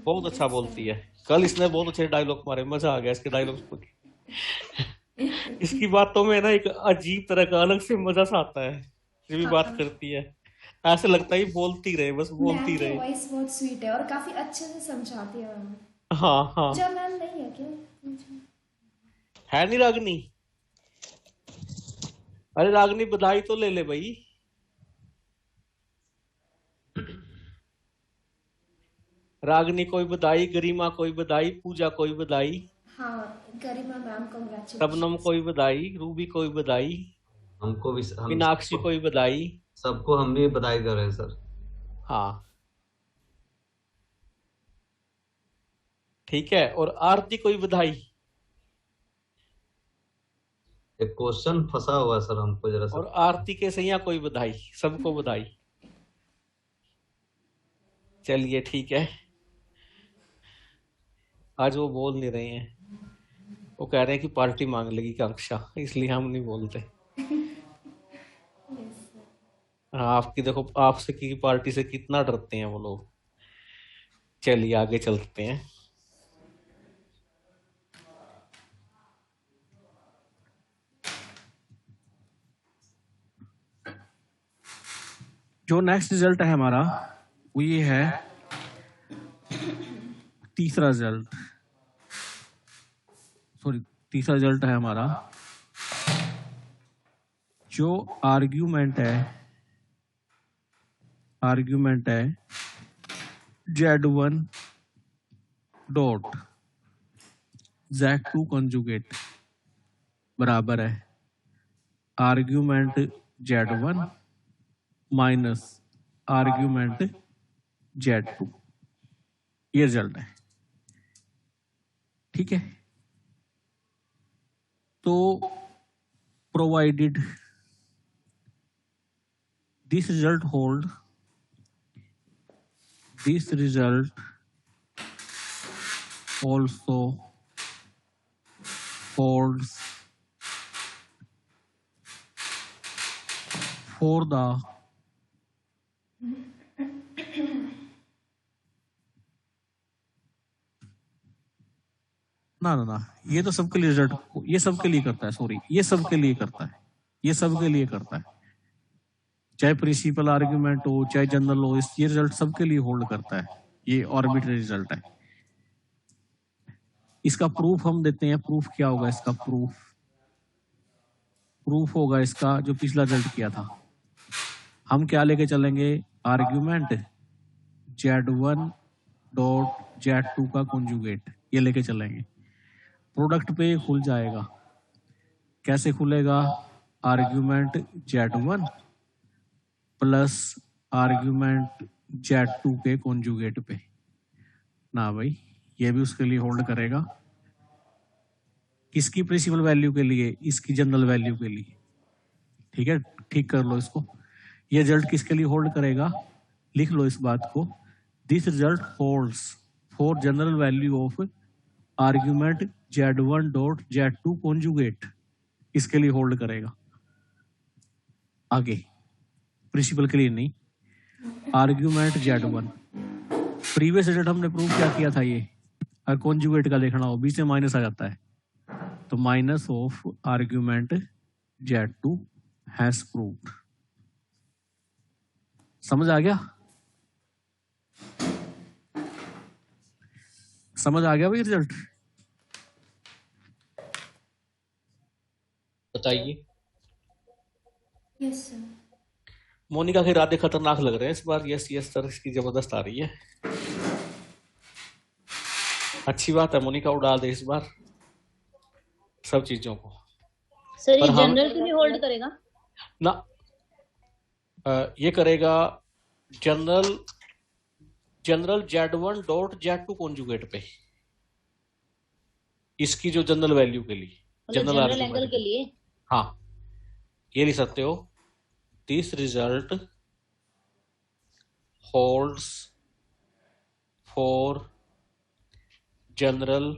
Speaker 1: बहुत अच्छा बोलती है। कल इसने बहुत अच्छे डायलॉग मारे, मजा आ गया इसके डायलॉग सुन के। इसकी बातों में ना एक अजीब तरह का अलग से मजा सा आता है जब भी बात करती है। ऐसे लगता है बोलती रहे, बस बोलती
Speaker 5: मैम की
Speaker 1: रहे।
Speaker 5: वॉइस बहुत स्वीट है और काफी अच्छे से समझाती है मैम।
Speaker 1: हाँ हाँ,
Speaker 5: पूजा मैम नहीं है क्या?
Speaker 1: है नहीं रागनी? अरे रागनी, बधाई तो ले ले भाई। रागनी कोई बधाई, गरिमा कोई बधाई, पूजा कोई बधाई,
Speaker 5: हाँ, गरिमा मैम कॉन्ग्रेचुलेशन।
Speaker 1: शबनम कोई बधाई, रूबी कोई बधाई,
Speaker 3: हमको भी
Speaker 1: मीनाक्षी कोई बधाई।
Speaker 3: सबको हम भी बधाई कर रहे हैं सर।
Speaker 1: हाँ, ठीक है। और आरती कोई बधाई।
Speaker 3: एक क्वेश्चन फंसा हुआ है सर, हमको जरा सा।
Speaker 1: और आरती के सैया कोई बधाई, सबको बधाई। चलिए ठीक है, आज वो बोल नहीं रहे हैं, वो कह रहे हैं कि पार्टी मांग लेगी कांक्षा, इसलिए हम नहीं बोलते। हाँ, आपकी देखो, आपसे की पार्टी से कितना डरते हैं वो लोग। चलिए आगे चलते हैं। जो नेक्स्ट रिजल्ट है हमारा वो ये है, तीसरा रिजल्ट। सॉरी, तीसरा रिजल्ट है हमारा, जो आर्ग्यूमेंट है Z1 डॉट Z2 कंजुगेट बराबर है argument Z1 minus argument Z2। ये रिजल्ट है। ठीक है, तो provided this result also holds for the ना, ये तो सबके लिए रिजल्ट, ये सबके लिए करता है। सॉरी, ये सबके लिए करता है, ये सबके लिए करता है, चाहे प्रिंसिपल आर्ग्यूमेंट हो चाहे जनरल हो, ये रिजल्ट सबके लिए होल्ड करता है। ये आर्बिट्रेरी रिजल्ट है। इसका प्रूफ हम देते हैं। प्रूफ क्या होगा इसका? प्रूफ होगा इसका जो पिछला रिजल्ट किया था। हम क्या लेके चलेंगे? आर्ग्यूमेंट Z1 डॉट Z2 का कॉन्जुगेट, ये लेके चलेंगे। प्रोडक्ट पे खुल जाएगा। कैसे खुलेगा? Argument Z1 plus argument Z2 के कॉन्जुगेट पे। ना भाई, ये भी उसके लिए होल्ड करेगा। किसकी प्रिंसिपल वैल्यू के लिए? इसकी जनरल वैल्यू के लिए। ठीक है, ठीक कर लो इसको। ये रिजल्ट किसके लिए होल्ड करेगा, लिख लो इस बात को, this result holds for general value of argument z1 dot z2 conjugate, इसके लिए होल्ड करेगा। आगे प्रिंसिपल के लिए नहीं, आर्ग्यूमेंट z1, प्रीवियस रिजल्ट हमने प्रूव क्या किया था, ये अगर कॉन्जुगेट का देखना हो बीच में माइनस आ जाता है, तो minus of argument z2 has proved. समझ आ गया, समझ आ गया भाई रिजल्ट? बताइए।
Speaker 5: Yes sir.
Speaker 1: मोनिका के इरादे खतरनाक लग रहे हैं इस बार, यस यस सर इसकी जबरदस्त आ रही है। अच्छी बात है, मोनिका उड़ा दे इस बार सब चीजों को।
Speaker 8: सर ये
Speaker 1: पर हाँ
Speaker 8: जनरल के लिए होल्ड करेगा
Speaker 1: ना, ये करेगा general z1 dot z2 conjugate पे, इसकी जो जनरल वैल्यू के लिए,
Speaker 8: मतलब जनरल एंगल के लिए।
Speaker 1: हाँ ये लिख सकते हो, this result holds for general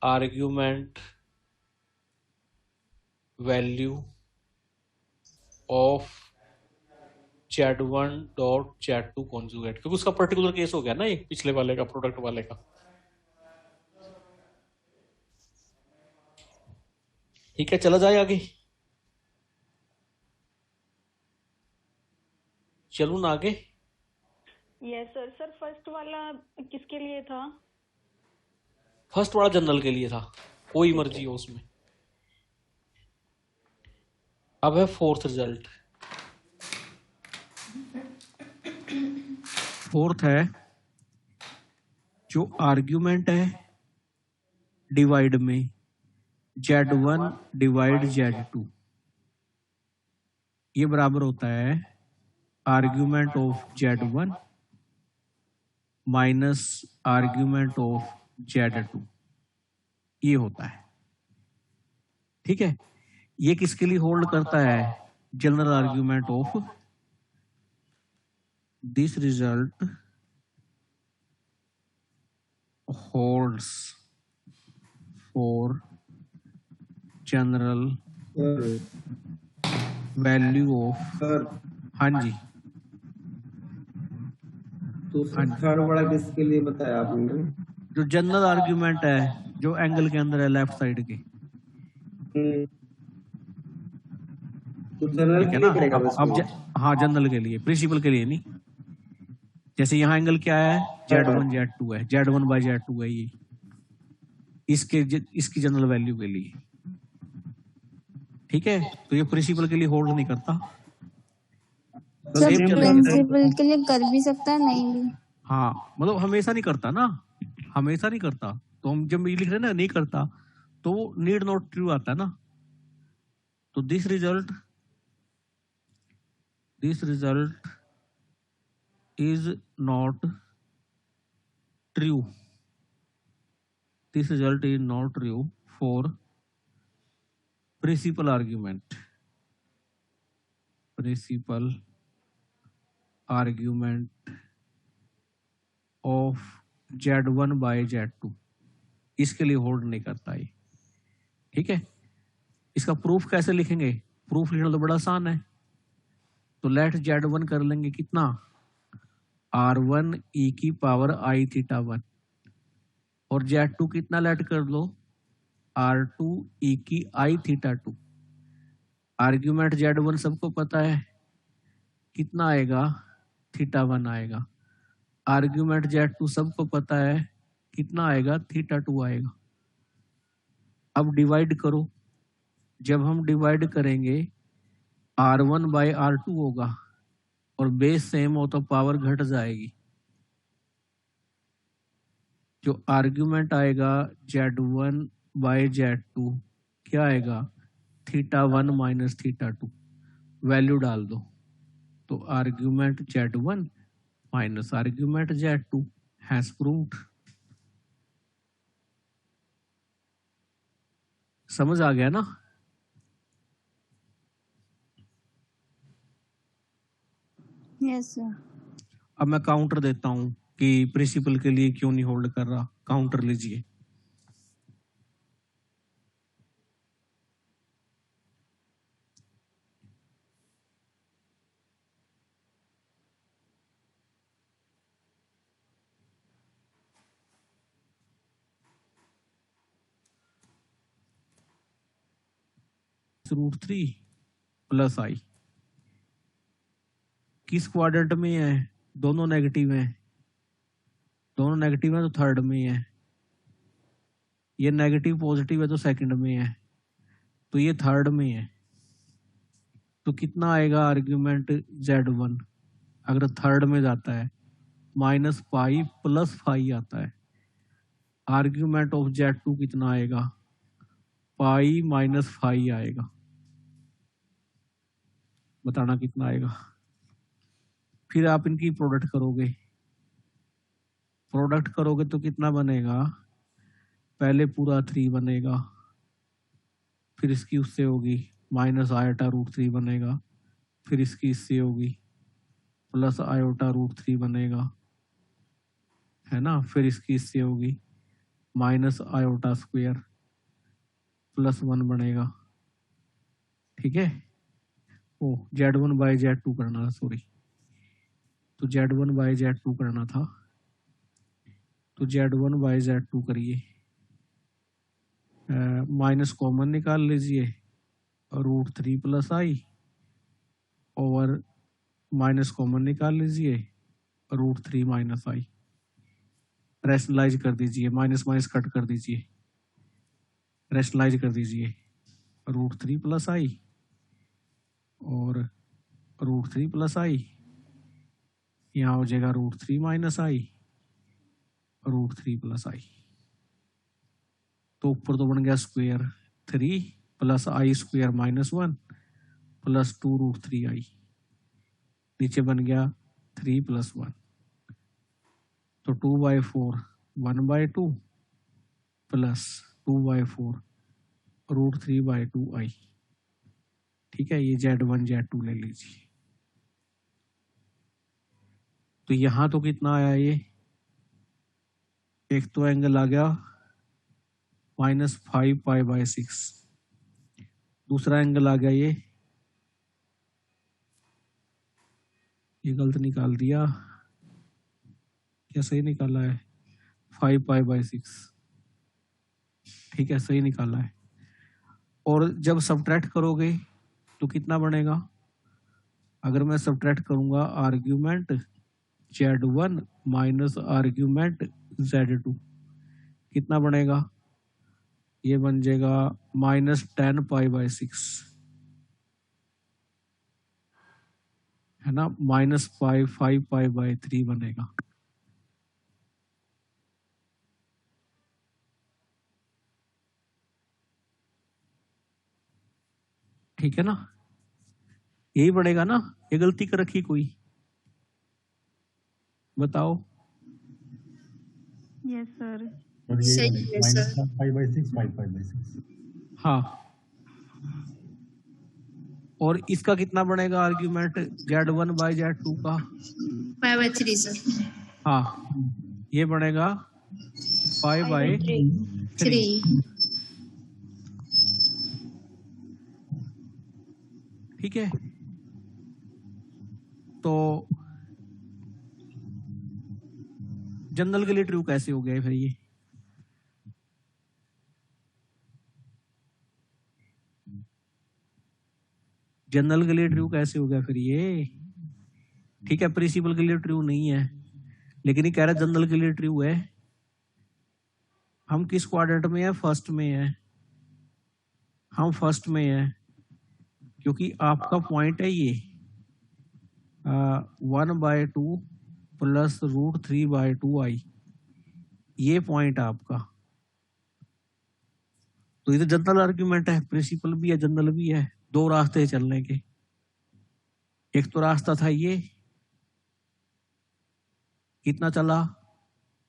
Speaker 1: argument value of z1 dot z2 conjugate, क्योंकि उसका पर्टिकुलर केस हो गया ना ये पिछले वाले का, प्रोडक्ट वाले का। ठीक है, चला जाए आगे, चलूं ना आगे।
Speaker 9: Yes sir. सर फर्स्ट वाला किसके लिए था?
Speaker 1: फर्स्ट वाला जनरल के लिए था, कोई मर्जी हो उसमें। अब है फोर्थ रिजल्ट। फोर्थ है जो आर्ग्यूमेंट है डिवाइड में z1 डिवाइड z2, ये बराबर होता है argument of z1 minus argument of z2, ये होता है। ठीक है, ये किसके लिए होल्ड करता है, general argument of, this result holds for general value of, हाँ जी,
Speaker 10: तो थर्ड वाला किसके लिए बताया आपने?
Speaker 1: जो जनरल आर्ग्यूमेंट है जो एंगल के अंदर है लेफ्ट साइड के,
Speaker 10: तो जनरल
Speaker 1: ठीक
Speaker 10: के
Speaker 1: है
Speaker 10: लिए
Speaker 1: ना।
Speaker 10: करेगा
Speaker 1: अब हाँ जनरल के लिए, प्रिंसिपल के लिए नहीं। जैसे यहाँ एंगल क्या है, z1 z2 है, z1 बाई z2 है, ये इसकी जनरल वैल्यू के लिए। ठीक है, तो ये प्रिंसिपल के लिए होल्ड नहीं करता।
Speaker 11: प्रिंसिपल के लिए कर भी सकता है, नहीं भी।
Speaker 1: हाँ मतलब हमेशा नहीं करता ना, हमेशा नहीं करता। तो हम जब ये लिख रहे हैं ना नहीं करता, तो नीड नॉट ट्रू आता है ना। तो this result is not true, this result is not true for principal argument, principal argument of z1 by z2, इसके लिए होल्ड नहीं करता ये। ठीक है, इसका प्रूफ कैसे लिखेंगे, प्रूफ लिखना तो बड़ा आसान है। तो लेट z1 कर लेंगे कितना, r1 e की पावर i थीटा 1, और z2 कितना लेट कर लो, r2 e की i थीटा 2। आर्ग्यूमेंट z1 सबको पता है कितना आएगा, थीटा 1 आएगा। आर्ग्यूमेंट z2 सबको पता है कितना आएगा, थीटा 2 आएगा। अब डिवाइड करो, जब हम डिवाइड करेंगे r1 बाय r2 होगा, और बेस सेम हो तो पावर घट जाएगी। जो आर्ग्यूमेंट आएगा z1 बाय z2 क्या आएगा, थीटा 1 माइनस थीटा 2, वैल्यू डाल दो। तो argument z1 minus argument z2 has proved. समझ आ गया ना।
Speaker 11: Yes sir.
Speaker 1: अब मैं काउंटर देता हूं कि प्रिंसिपल के लिए क्यों नहीं होल्ड कर रहा। काउंटर लीजिए। √3 प्लस आई किस क्वाड्रेंट में है? दोनों नेगेटिव हैं। दोनों नेगेटिव है तो थर्ड में है। ये नेगेटिव पॉजिटिव है तो सेकंड में है, तो ये थर्ड में है। तो कितना आएगा आर्ग्यूमेंट Z1 अगर थर्ड में जाता है? -5 + 5 आता है। आर्ग्यूमेंट ऑफ Z2 कितना आएगा? पाई -5 आएगा। बताना कितना आएगा। फिर आप इनकी प्रोडक्ट करोगे। प्रोडक्ट करोगे तो कितना बनेगा? पहले पूरा 3 बनेगा, फिर इसकी उससे होगी -i√3 बनेगा, फिर इसकी इससे होगी +i√3 बनेगा, है ना। फिर इसकी इससे होगी -i² +1 बनेगा। ठीक है। ओ Z1/Z2 करना, सॉरी। तो Z1/Z2 करना था, तो Z1/Z2 करिए। माइनस कॉमन निकाल लीजिए, √3 + i और माइनस कॉमन निकाल लीजिए, √3 - i। रैशनलाइज कर दीजिए, माइनस माइनस कट कर दीजिए, रैशनलाइज कर दीजिए। √3 + i और √3 + i, यहाँ हो जाएगा √3 - i, √3 + i। तो ऊपर तो बन गया स्क्वायर 3 + i² -1 + 2 √3i। नीचे बन गया 3 + 1, तो 2/4 1/2 + 2/4 √3/2i। ठीक है, ये Z1 Z2 ले लीजिए। तो यहां तो कितना आया? ये एक तो एंगल आ गया -5π/6, दूसरा एंगल आ गया ये गलत निकाल दिया, क्या सही निकाला है? 5π/6। ठीक है, सही निकाला है। और जब सब्ट्रैक्ट करोगे तो कितना बनेगा? अगर मैं सब्ट्रैक्ट करूंगा argument Z1 minus argument Z2, कितना बनेगा? ये बन जाएगा -10π/6, है ना। -5π/3 बनेगा। ठीक है ना, यही बढ़ेगा ना। ये गलती कर रखी कोई? बताओ।
Speaker 2: Yes sir.
Speaker 7: और ये
Speaker 2: सही है सर।
Speaker 7: -5/6 5/6।
Speaker 1: हाँ, और इसका कितना बनेगा आर्ग्यूमेंट Z1/Z2 का?
Speaker 2: 5/3 सर।
Speaker 1: हाँ, ये बनेगा 5/3। ठीक है, तो जनरल के लिए ट्रू कैसे हो गया फिर ये? जनरल के लिए ट्रू कैसे हो गया फिर ये? ठीक है, प्रिंसिपल के लिए ट्रू नहीं है, लेकिन ये कह रहा है जनरल के लिए ट्रू है। हम किस क्वाड्रेंट में है? फर्स्ट में है। हम फर्स्ट में है क्योंकि आपका पॉइंट है ये 1/2 + √3/2i, ये पॉइंट है आपका। तो ये तो जनरल आर्ग्यूमेंट है, प्रिंसिपल भी है जनरल भी है। दो रास्ते चलने के, एक तो रास्ता था ये, कितना चला?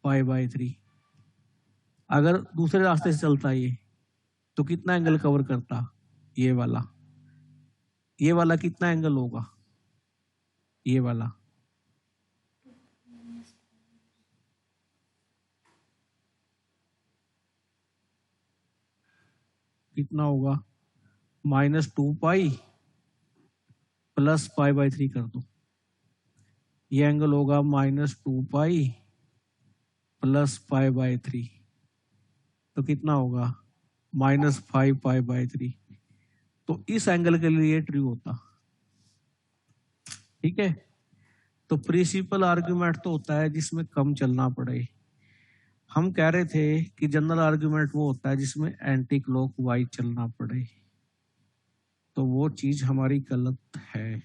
Speaker 1: 5/3। अगर दूसरे रास्ते से चलता ये तो कितना एंगल कवर करता? ये वाला। ये वाला कितना एंगल होगा? ये वाला कितना होगा, -2 प्लस π/3 कर दो, ये एंगल होगा -2 प्लस π/3, तो कितना होगा -5 π/3। तो इस एंगल के लिए ट्रू होता। ठीक है, तो प्रिंसिपल आर्ग्यूमेंट तो होता है जिसमें कम चलना पड़े। हम कह रहे थे कि जनरल आर्ग्यूमेंट वो होता है जिसमें एंटी क्लॉकवाइज चलना पड़े, तो वो चीज हमारी गलत है,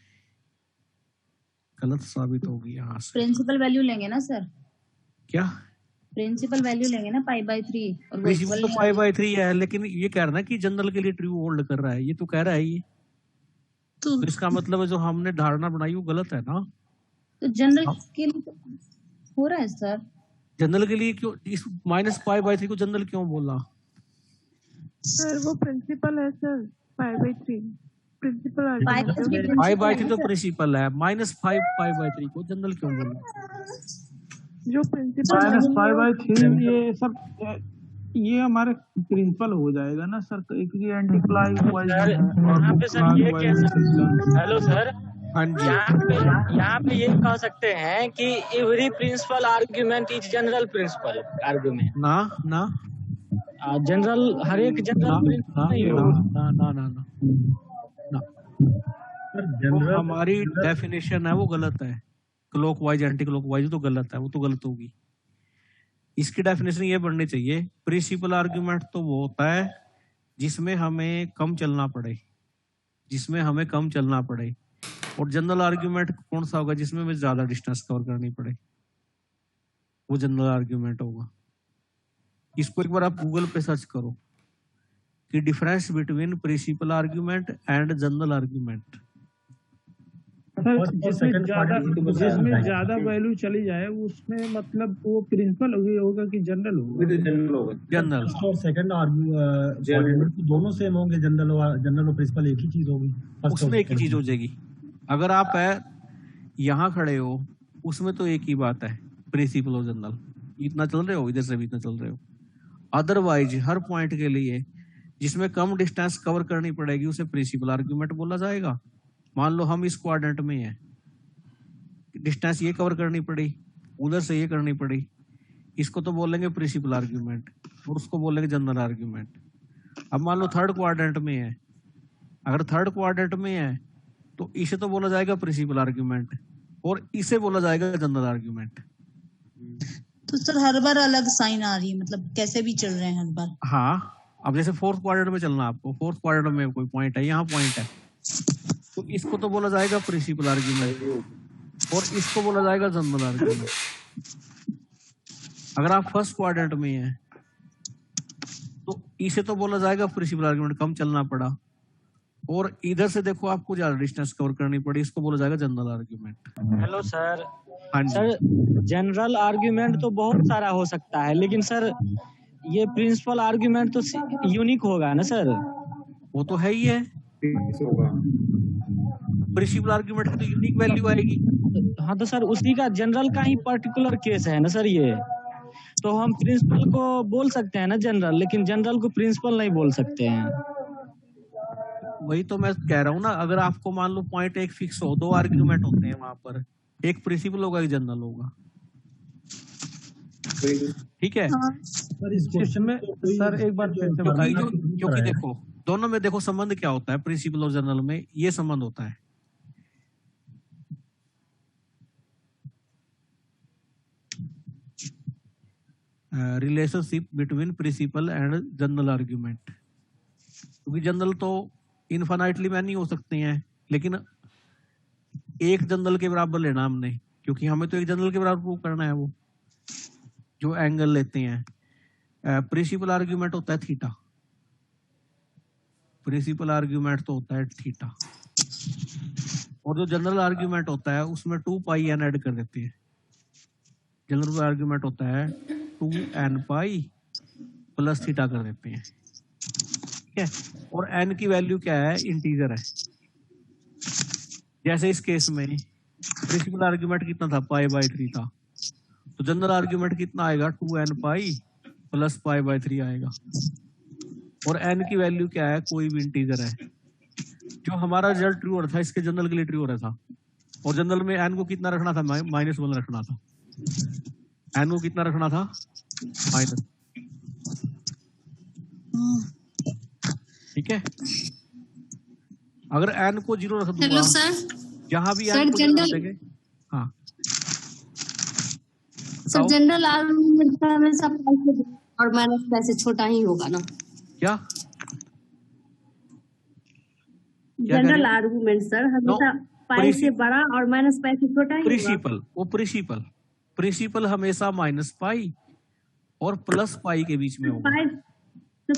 Speaker 1: गलत साबित होगी यहाँ से।
Speaker 8: प्रिंसिपल वैल्यू लेंगे ना सर?
Speaker 1: क्या
Speaker 8: प्रिंसिपल वैल्यू लेंगे ना π/3? और
Speaker 1: प्रिंसिपल तो π/3 है, लेकिन ये कह रहा है ना कि जनरल के लिए ट्रू होल्ड कर रहा है, ये तो कह रहा है ये, तो इसका मतलब है जो हमने धारणा बनाई वो गलत है ना।
Speaker 8: तो जनरल के लिए तो हो रहा है सर।
Speaker 1: जनरल के लिए क्यों इस -π/3 को जनरल क्यों बोला?
Speaker 9: सर वो प्रिंसिपल है सर, π/3 प्रिंसिपल
Speaker 1: π/3 तो प्रिंसिपल है, -5 π/3 को जनरल क्यों बोला?
Speaker 9: जो प्रिंसिपल
Speaker 10: -π/3 ये सब ये हमारे प्रिंसिपल हो जाएगा ना सर, क्योंकि एंटी क्लॉकवाइज है
Speaker 6: यहाँ पे सर ये कह सकते, हेलो सर,
Speaker 1: हाँ जी,
Speaker 6: यहाँ पे ये कह सकते हैं कि every principal argument is general principal argument.
Speaker 1: ना ना
Speaker 6: जनरल हर एक जनरल प्रिंसिपल नहीं होगा।
Speaker 1: ना ना ना ना, वो हमारी डेफिनेशन है वो गलत है। क्लॉकवाइज एंटी क्लॉकवाइज तो गलत है, वो तो गलत होगी। इसकी डेफिनेशन ये बननी चाहिए, प्रिंसिपल आर्ग्यूमेंट तो वो होता है जिसमें हमें कम चलना पड़े, जिसमें हमें कम चलना पड़े। और जनरल आर्ग्यूमेंट कौन सा होगा, जिसमें हमें ज्यादा डिस्टेंस कवर करनी पड़े, वो जनरल आर्ग्यूमेंट होगा। इसको एक बार आप गूगल पे सर्च करो कि difference between principal argument and general argument.
Speaker 10: जिसमें ज्यादा वैल्यू चली जाए उसमें मतलब वो प्रिंसिपल होगा कि जनरल होगा?
Speaker 1: जनरल
Speaker 7: और सेकंड आर्ग्यूमेंट दोनों सेम होंगे, जनरल और प्रिंसिपल एक ही चीज होगी,
Speaker 1: उसमें एक ही चीज हो जाएगी। अगर आप है यहाँ खड़े हो उसमें तो एक ही बात है, प्रिंसिपल और जनरल, इतना चल रहे हो, इधर से भी इतना चल रहे हो। अदरवाइज हर पॉइंट के लिए जिसमें कम डिस्टेंस कवर करनी पड़ेगी उसे प्रिंसिपल आर्ग्यूमेंट बोला जाएगा। मान लो हम इस क्वाड्रेंट में है, डिस्टेंस ये कवर करनी पड़ी, उधर से ये करनी पड़ी, इसको तो बोलेंगे प्रिंसिपल आर्ग्यूमेंट और उसको बोलेंगे जनरल आर्ग्यूमेंट। अब मान लो थर्ड क्वाड्रेंट में है, अगर थर्ड क्वाड्रेंट में है तो इसे तो बोला जाएगा प्रिंसिपल आर्ग्यूमेंट और इसे बोला जाएगा जनरल आर्ग्यूमेंट।
Speaker 4: तो सर हर बार अलग साइन आ रही है, मतलब कैसे भी चल रहे हैं हर बार?
Speaker 1: हाँ, अब जैसे फोर्थ क्वाड्रेंट में चलना, आपको फोर्थ क्वाड्रेंट में कोई पॉइंट है, यहाँ पॉइंट है, तो इसको तो बोला जाएगा प्रिंसिपल आर्ग्यूमेंट और इसको बोला जाएगा जनरल आर्ग्यूमेंट। अगर आप फर्स्ट क्वाड्रेंट में हैं तो इसे तो बोला जाएगा प्रिंसिपल आर्ग्यूमेंट, कम चलना पड़ा, और इधर से देखो आपको ज्यादा डिस्टेंस कवर करनी पड़ी, इसको बोला जाएगा जनरल आर्ग्यूमेंट।
Speaker 6: हेलो सर,
Speaker 1: हाँ जी
Speaker 6: सर जनरल आर्ग्यूमेंट तो बहुत सारा हो सकता है, लेकिन सर ये प्रिंसिपल आर्ग्यूमेंट तो यूनिक होगा ना सर?
Speaker 1: वो तो है ही है, प्रिंसिपल आर्ग्यूमेंट की तो यूनिक वैल्यू आएगी।
Speaker 6: हाँ तो सर उसी का जनरल का ही पर्टिकुलर केस है ना सर ये, तो हम प्रिंसिपल को बोल सकते हैं ना जनरल, लेकिन जनरल को प्रिंसिपल नहीं बोल सकते हैं।
Speaker 1: वही तो मैं कह रहा हूँ ना, अगर आपको मान लो पॉइंट एक फिक्स हो, दो आर्ग्यूमेंट होते हैं वहां पर, एक प्रिंसिपल होगा एक जनरल होगा, ठीक है।
Speaker 7: सर इस क्वेश्चन में सर एक बार फिर से बताइए,
Speaker 1: क्योंकि देखो दोनों में देखो संबंध क्या होता है, प्रिंसिपल और जनरल में ये संबंध होता है, relationship between principal and general argument. क्योंकि जनरल तो इनफाइनाइटली मैनी हो सकते हैं, लेकिन एक जनरल के बराबर लेना हमने, क्योंकि हमें तो एक जनरल के बराबर प्रूव करना है वो जो एंगल लेते हैं। प्रिंसिपल आर्ग्यूमेंट होता है थीटा, प्रिंसिपल आर्ग्यूमेंट तो होता है थीटा, और जो जनरल आर्ग्यूमेंट होता है उसमें 2πn ऐड कर देते हैं। जनरल आर्ग्यूमेंट होता है 2n प्लस थीटा कर देते हैं, ठीक है। और n की वैल्यू क्या है, इंटीजर है। जैसे इस केस में प्रिंसिपल आर्ग्यूमेंट कितना था, π/3 था, तो जनरल आर्ग्यूमेंट कितना आएगा, 2n प्लस π/3 आएगा। और n की वैल्यू क्या है, कोई भी इंटीजर है। जो हमारा रिजल्ट ट्रू हो रहा था इसके जनरल के लिए ट्रू हो रहा था, और जनरल में n को कितना रखना था, -1 रखना था। n को कितना रखना था, माइनस। ठीक है, अगर n को 0 रख दूंगा,
Speaker 2: हेलो सर,
Speaker 1: जहां भी
Speaker 2: सर
Speaker 1: n को 0
Speaker 2: जनरल,
Speaker 1: रख देंगे। हाँ
Speaker 2: सर जनरल आर्गुमेंट का हमेशा पाई और माइनस पाई से छोटा ही होगा ना?
Speaker 1: क्या
Speaker 2: जनरल आर्गुमेंट सर हमेशा पाई से बड़ा और माइनस पाई से छोटा ही होगा।
Speaker 1: प्रिंसिपल, वो प्रिंसिपल हमेशा माइनस पाई और प्लस पाई के बीच में होगा।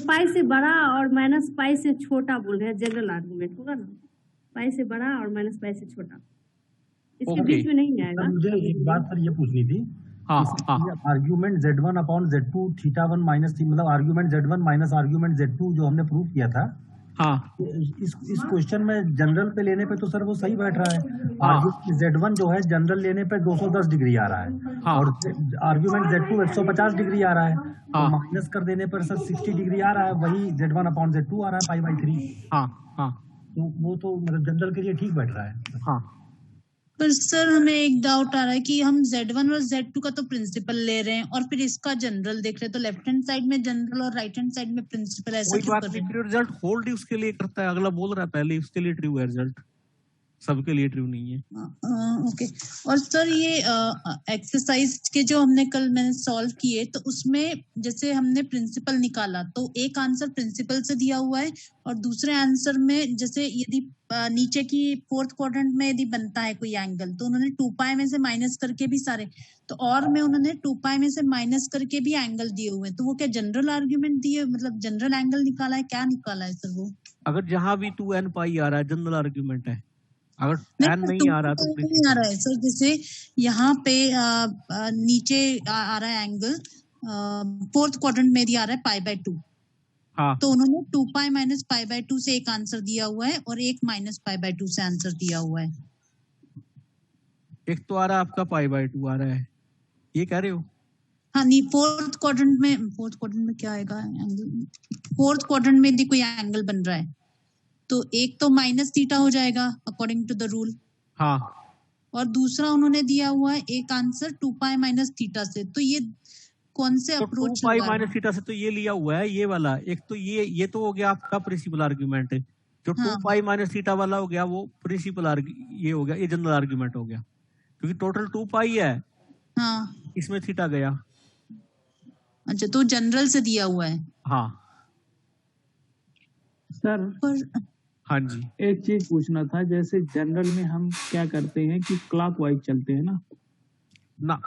Speaker 2: पाई से बड़ा और माइनस पाई से छोटा बोल रहे हैं, जनरल आर्गुमेंट होगा ना, पाई से बड़ा और माइनस पाई से छोटा, इसके बीच में नहीं आएगा।
Speaker 7: मुझे एक बात सर ये पूछनी थी।
Speaker 1: हाँ
Speaker 7: argument Z1 upon Z2 θ1 minus थी, मतलब argument Z1 minus argument Z2 जो हमने प्रूव किया था।
Speaker 1: हाँ,
Speaker 7: इस क्वेश्चन में जनरल पे लेने पे तो सर वो सही बैठ रहा है। आर्ग्यूमेंट Z1 जो है जनरल लेने पे 210 डिग्री आ रहा है।
Speaker 1: हाँ,
Speaker 7: और आर्ग्यूमेंट Z2 150 डिग्री आ रहा है। तो माइनस कर देने पर सर 60 डिग्री आ रहा है, वही Z1 अपॉन Z2 आ रहा है पाई/3।
Speaker 1: हाँ,
Speaker 7: तो वो तो मतलब जनरल के लिए ठीक बैठ रहा है।
Speaker 1: हाँ,
Speaker 4: पर सर हमें एक डाउट आ रहा है कि हम Z1 और Z2 का तो प्रिंसिपल ले रहे हैं और फिर इसका जनरल देख रहे हैं, तो लेफ्ट हैंड साइड में जनरल और राइट हैंड साइड में प्रिंसिपल, ऐसा
Speaker 1: कोई
Speaker 4: क्यों
Speaker 1: बात
Speaker 4: कर रहे
Speaker 1: नहीं,
Speaker 4: हैं?
Speaker 1: रिजल्ट होल्ड ही उसके लिए करता है। अगला बोल रहा है पहले उसके लिए ट्रू है रिजल्ट, सबके लिए ट्रू नहीं है।
Speaker 4: ओके। और सर ये एक्सरसाइज के जो हमने कल मैंने सॉल्व किए, तो उसमें जैसे हमने प्रिंसिपल निकाला तो एक आंसर प्रिंसिपल से दिया हुआ है, और दूसरे आंसर में जैसे यदि नीचे की फोर्थ क्वाड्रेंट में यदि बनता है कोई एंगल, तो उन्होंने 2 पाई में से माइनस करके भी सारे, तो और में उन्होंने 2 पाई में से माइनस करके भी एंगल दिए हुए हैं। तो वो क्या जनरल आर्ग्यूमेंट दिए, मतलब जनरल एंगल निकाला है, क्या निकाला है सर वो?
Speaker 1: अगर जहां भी 2n पाई आ रहा है जनरल आर्ग्यूमेंट है, अगर n नहीं आ रहा तो
Speaker 4: नहीं आ रहा है सर। जैसे यहाँ पे नीचे आ रहा है एंगल, फोर्थ क्वाड्रेंट में आ रहा है π/2।
Speaker 1: हाँ,
Speaker 4: तो उन्होंने 2 पाई माइनस π/2 से एक आंसर दिया हुआ है और एक माइनस π/2 से आंसर दिया हुआ है।
Speaker 1: एक तो आ रहा है आपका π/2 आ रहा है, ये कह रहे हो?
Speaker 4: हाँ नहीं, फोर्थ क्वाड्रेंट में क्या आएगा एंगल? फोर्थ क्वाड्रेंट में यदि कोई एंगल बन रहा है तो एक तो माइनस थीटा हो जाएगा अकॉर्डिंग टू द रूल।
Speaker 1: हाँ,
Speaker 4: और दूसरा उन्होंने दिया हुआ है एक आंसर 2 पाई माइनस थीटा से। तो ये कौन से
Speaker 1: तो
Speaker 4: अप्रोच
Speaker 1: 2 पाई माइनस थीटा से तो ये लिया हुआ है, ये वाला। एक तो ये तो हो गया आपका प्रिंसिपल आर्ग्यूमेंट। जो 2 पाई माइनस थीटा वाला हो गया वो प्रिंसिपल ये हो गया, ये जनरल आर्ग्यूमेंट हो गया, क्योंकि टोटल 2 पाई है।
Speaker 4: हाँ,
Speaker 1: इसमें थीटा गया।
Speaker 4: अच्छा, तो जनरल से दिया हुआ है।
Speaker 1: हाँ
Speaker 10: सर
Speaker 1: हाँ जी,
Speaker 10: एक चीज पूछना था, जैसे जनरल में हम क्या करते हैं कि क्लॉकवाइज चलते हैं ना,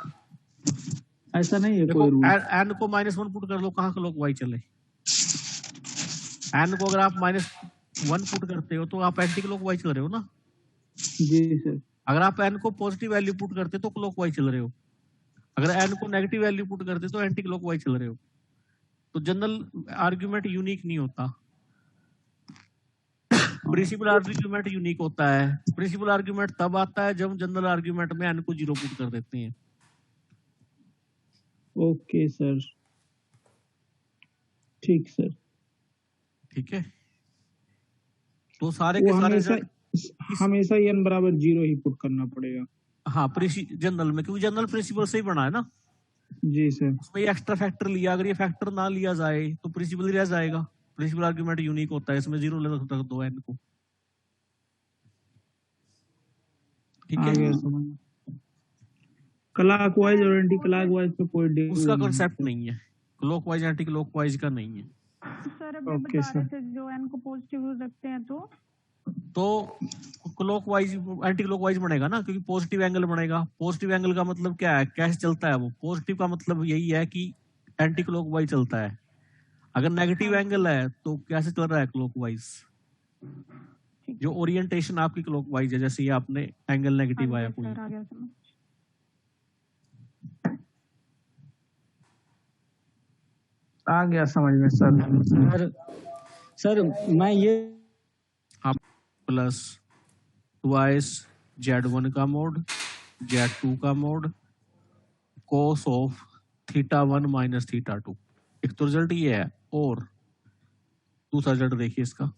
Speaker 10: ऐसा नहीं है कोई रूल?
Speaker 1: n को -1 पुट कर लो, कहाँ क्लॉकवाइज चले? n को अगर आप -1 पुट करते हो तो आप एंटी क्लॉकवाइज चल रहे हो ना।
Speaker 10: जी सर।
Speaker 1: अगर आप n को पॉजिटिव वैल्यू पुट करते तो क्लॉकवाइज चल रहे हो, अगर n को नेगेटिव वैल्यू पुट करते तो एंटी क्लॉकवाइज चल रहे हो। तो जनरल आर्ग्यूमेंट यूनिक नहीं होता, प्रिंसिपल आर्ग्यूमेंट यूनिक होता है। प्रिंसिपल आर्ग्यूमेंट तब आता है जब हम जनरल आर्ग्यूमेंट में n को 0 पुट कर देते हैं।
Speaker 10: ओके सर, ठीक सर,
Speaker 1: ठीक है। तो सारे के सारे
Speaker 10: हमेशा n बराबर 0 ही पुट करना पड़ेगा।
Speaker 1: हाँ, जनरल में, क्योंकि जनरल प्रिंसिपल से ही बना है ना।
Speaker 10: जी सर।
Speaker 1: उसमें ये एक्स्ट्रा फैक्टर लिया, अगर ये फैक्टर ना लिया जाए तो प्रिंसिपल ही रह जाएगा। प्रिंसिपल आर्ग्यूमेंट यूनिक होता है, इसमें 0 रख दो n को। ठीक है,
Speaker 10: क्लॉकवाइज और एंटी क्लॉकवाइज पे कोई
Speaker 1: उसका कॉन्सेप्ट नहीं है, क्लॉकवाइज एंटी क्लॉकवाइज का नहीं है।
Speaker 9: सर अभी बता रहे थे जो n को पॉजिटिव रखते हैं तो
Speaker 1: क्लॉकवाइज एंटी क्लॉकवाइज बनेगा ना, क्योंकि पॉजिटिव एंगल बनेगा। पॉजिटिव एंगल का मतलब क्या है, कैसे चलता है वो? पॉजिटिव का मतलब यही है कि एंटी क्लॉकवाइज चलता है। अगर नेगेटिव एंगल है तो कैसे चल रहा है? क्लॉकवाइज। जो ओरिएंटेशन आपकी क्लॉकवाइज है, जैसे ये आपने एंगल नेगेटिव आया कोई,
Speaker 10: आ गया समझ में
Speaker 6: सर मैं ये
Speaker 1: प्लस ट्वाइस Z1 का मोड Z2 का मोड cos ऑफ θ1 माइनस θ2। एक तो रिजल्ट ये है। और दूसरा रिजल्ट देखिए इसका,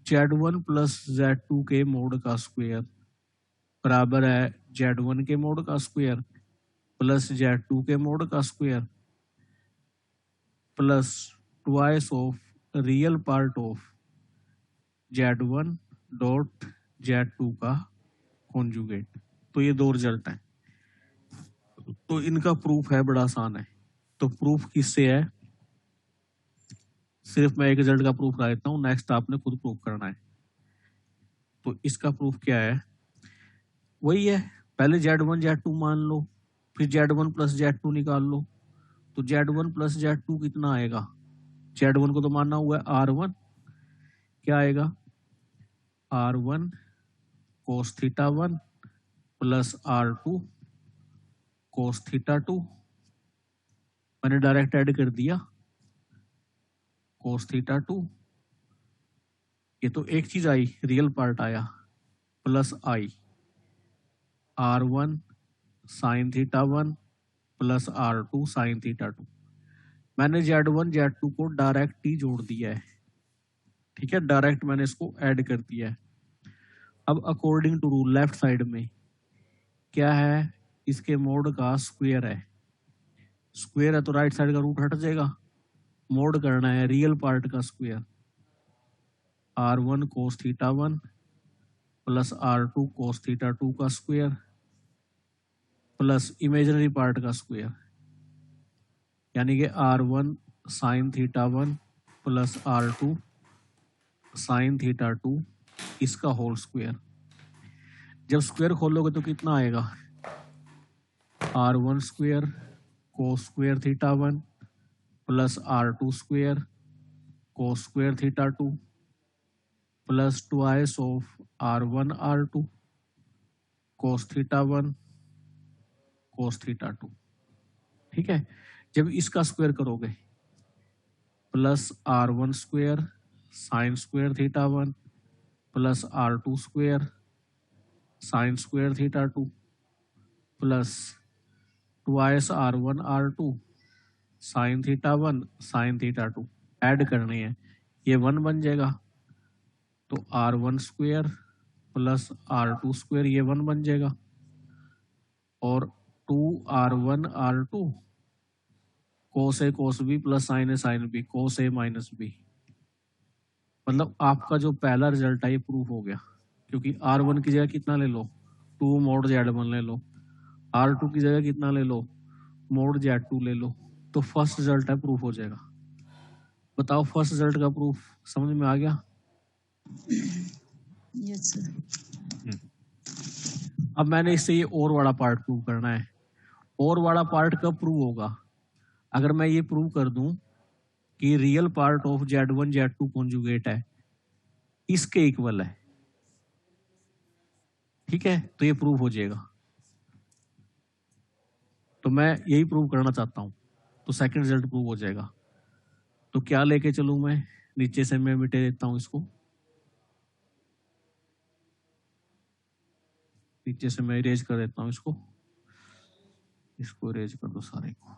Speaker 1: Z1 प्लस Z2 के मोड का स्क्वायर बराबर है Z1 के मोड का स्क्वायर प्लस Z2 के मोड का square plus twice of real part of Z1 dot Z2 का कॉन्जुगेट। तो ये दो रिजल्ट हैं, तो इनका प्रूफ है बड़ा आसान है। तो प्रूफ किससे है, सिर्फ मैं एक रिजल्ट का प्रूफ ला देता हूँ, नेक्स्ट आपने खुद प्रूफ करना है। तो इसका प्रूफ क्या है, वही है, पहले Z1 Z2 मान लो, फिर Z1 प्लस Z2 निकाल लो। तो Z1 प्लस Z2 कितना आएगा, Z1 को तो मानना हुआ है R1, क्या आएगा R1 cos theta 1 plus R2 cos theta 2, मैंने डायरेक्ट ऐड कर दिया cos थीटा 2, ये तो एक चीज आई, रियल पार्ट आया, प्लस आई R1 sine theta 1 plus R2 sine theta 2। मैंने Z1 Z2 को डायरेक्ट ही जोड़ दिया है, ठीक है, डायरेक्ट मैंने इसको ऐड कर दिया है। अब according to rule left side में क्या है, इसके मोड का स्क्वायर है, स्क्वायर है तो राइट साइड का रूट हट जाएगा, मोड करना है रियल पार्ट का square, R1 cos theta 1 plus R2 cos theta 2 का स्क्वायर प्लस इमेजिनरी पार्ट का स्क्वायर, यानी कि R1 sine theta 1 plus R2 sine theta 2 इसका होल स्क्वायर। जब स्क्वायर खोलोगे तो कितना आएगा, R1 square cos square theta 1 plus R2 square cos square theta 2 plus twice of R1 R2 cos theta 1 cos theta 2, ठीक है। जब इसका स्क्वायर करोगे plus R1 square sine square theta 1 plus R2 square sine square theta 2 plus twice R1 R2 sine theta 1 sine theta 2 add करनी है, ये 1 बन जाएगा, तो R1 square plus R2 square ये 1 बन जाएगा, और 2R1 R2 कोस ए कोस बी प्लस साइन ए साइन बी कोस ए माइनस बी। मतलब आपका जो पहला रिजल्ट है ये प्रूफ हो गया, क्योंकि R1 की जगह कितना ले लो, 2 मोड Z1 ले लो, R2 की जगह कितना ले लो, मोड Z2 ले लो, तो फर्स्ट रिजल्ट है प्रूफ हो जाएगा। बताओ फर्स्ट रिजल्ट का प्रूफ समझ में आ गया?
Speaker 4: Yes sir.
Speaker 1: अब मैंने इससे ये और वाला पार्ट प्रूव करना है। और वाला पार्ट कब प्रूव होगा, अगर मैं ये प्रूव कर दूं कि real part of Z1 Z2 conjugate है, इसके इक्वल है, ठीक है, तो ये प्रूव हो जाएगा। तो मैं यही प्रूव करना चाहता हूं, तो सेकंड रिजल्ट प्रूव हो जाएगा। तो क्या लेके चलूं मैं, नीचे से मैं मिटे देता हूं इसको, नीचे से मैं इरेज कर देता हूं इसको इरेज कर दो सारे को।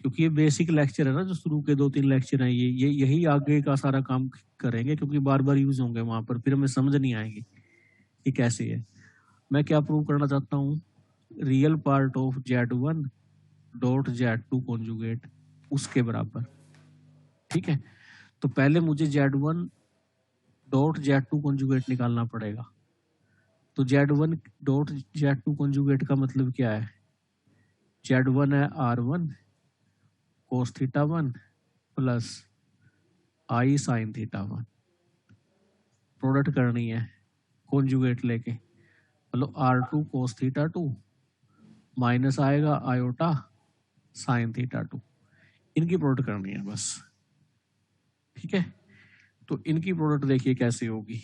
Speaker 1: क्योंकि ये बेसिक लेक्चर है ना, जो शुरू के 2-3 लेक्चर हैं, ये यही आगे का सारा काम करेंगे, क्योंकि बार बार यूज होंगे वहां पर, फिर हमें समझ नहीं आएंगे ये कैसे है। मैं क्या प्रूव करना चाहता हूँ, real part of Z1 dot Z2 conjugate उसके बराबर, ठीक है। तो पहले मुझे Z1 डॉट Z2 कॉन्जुगेट निकालना पड़ेगा। तो Z1 डॉट Z2 कॉन्जुगेट का मतलब क्या है, Z1 है R1 cos theta 1 plus i sine theta 1, product करनी है कॉन्जुगेट लेके, मतलब R2 कोस थीटा 2 माइनस आएगा आयोटा साइन थीटा 2, इनकी प्रोडक्ट करनी है बस, ठीक है। तो इनकी प्रोडक्ट देखिए कैसे होगी,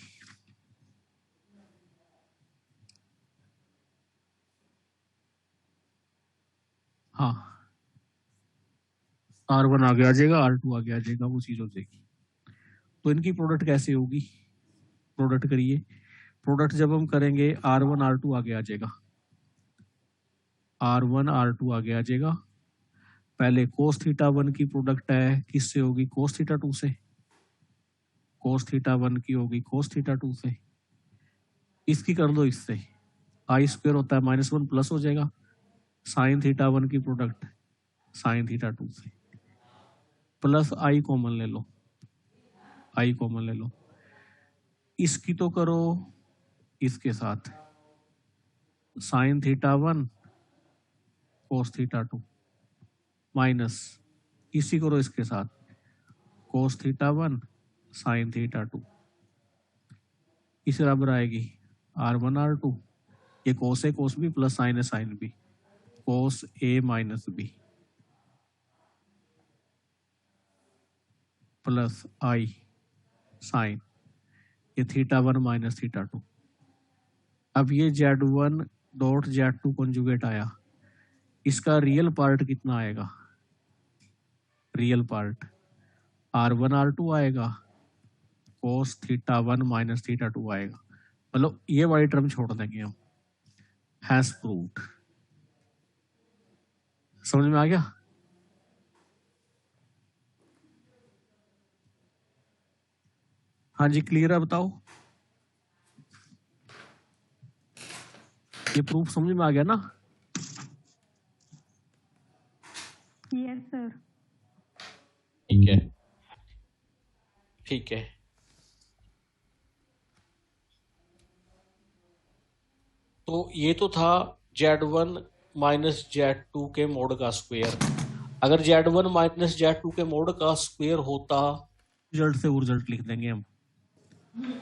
Speaker 1: हाँ R1 आगे आ जाएगा, R2 आगे आ जाएगा, वो चीज हो जाएगी। तो इनकी प्रोडक्ट कैसे होगी? प्रोडक्ट करिए। प्रोडक्ट जब हम करेंगे R1 R2 आगे आ जाएगा, R1 R2 आगे आ जाएगा। पहले cos थीटा 1 की प्रोडक्ट है, किससे होगी? cos थीटा 2 से। cos थीटा 1 की होगी cos थीटा 2 से। इसकी कर दो इससे, आई स्क्वायर होता है -1 प्लस हो जाएगा। sin थीटा 1 की प्रोडक्ट sin थीटा 2 से, प्लस आई कॉमन ले लो, आई कॉमन ले लो। इसकी तो करो इसके साथ, sin theta 1 cos theta 2 minus, इसी करो इसके साथ, cos थीटा 1 sin थीटा 2, इस बराबर आएगी R1 R2, ये cos है cos b प्लस sin है sin b, cos a minus b plus i sine, ये थीटा 1 माइनस थीटा 2। अब ये Z1 डॉट Z2 कॉन्जुगेट आया, इसका रियल पार्ट कितना आएगा? रियल पार्ट R1 R2 आएगा, cos थीटा 1 माइनस थीटा 2 आएगा। मतलब ये वाली टर्म छोड़ देंगे हम, हैज प्रूव्ड। समझ में आ गया? हाँ जी, क्लियर है? बताओ, ये प्रूफ समझ में आ गया ना?
Speaker 9: Yes sir.
Speaker 1: ठीक है, ठीक है। तो ये तो था Z1 माइनस Z2 के मोड का स्क्वायर। अगर Z1 माइनस Z2 के मोड का स्क्वायर होता, रिजल्ट से वो रिजल्ट लिख देंगे हम।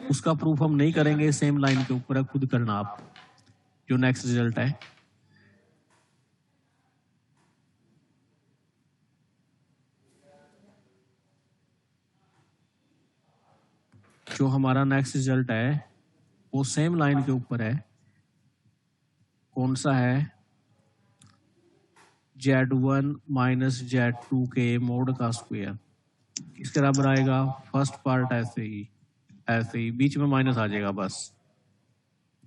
Speaker 1: उसका प्रूफ हम नहीं करेंगे, सेम लाइन के ऊपर है, खुद करना आप। जो नेक्स्ट रिजल्ट है, जो हमारा नेक्स्ट रिजल्ट है वो सेम लाइन के ऊपर है। कौन सा है? Z1 माइनस Z2 के मोड का स्क्वायर, इसके बराबर आएगा। फर्स्ट पार्ट ऐसे ही बीच में माइनस आ जाएगा, बस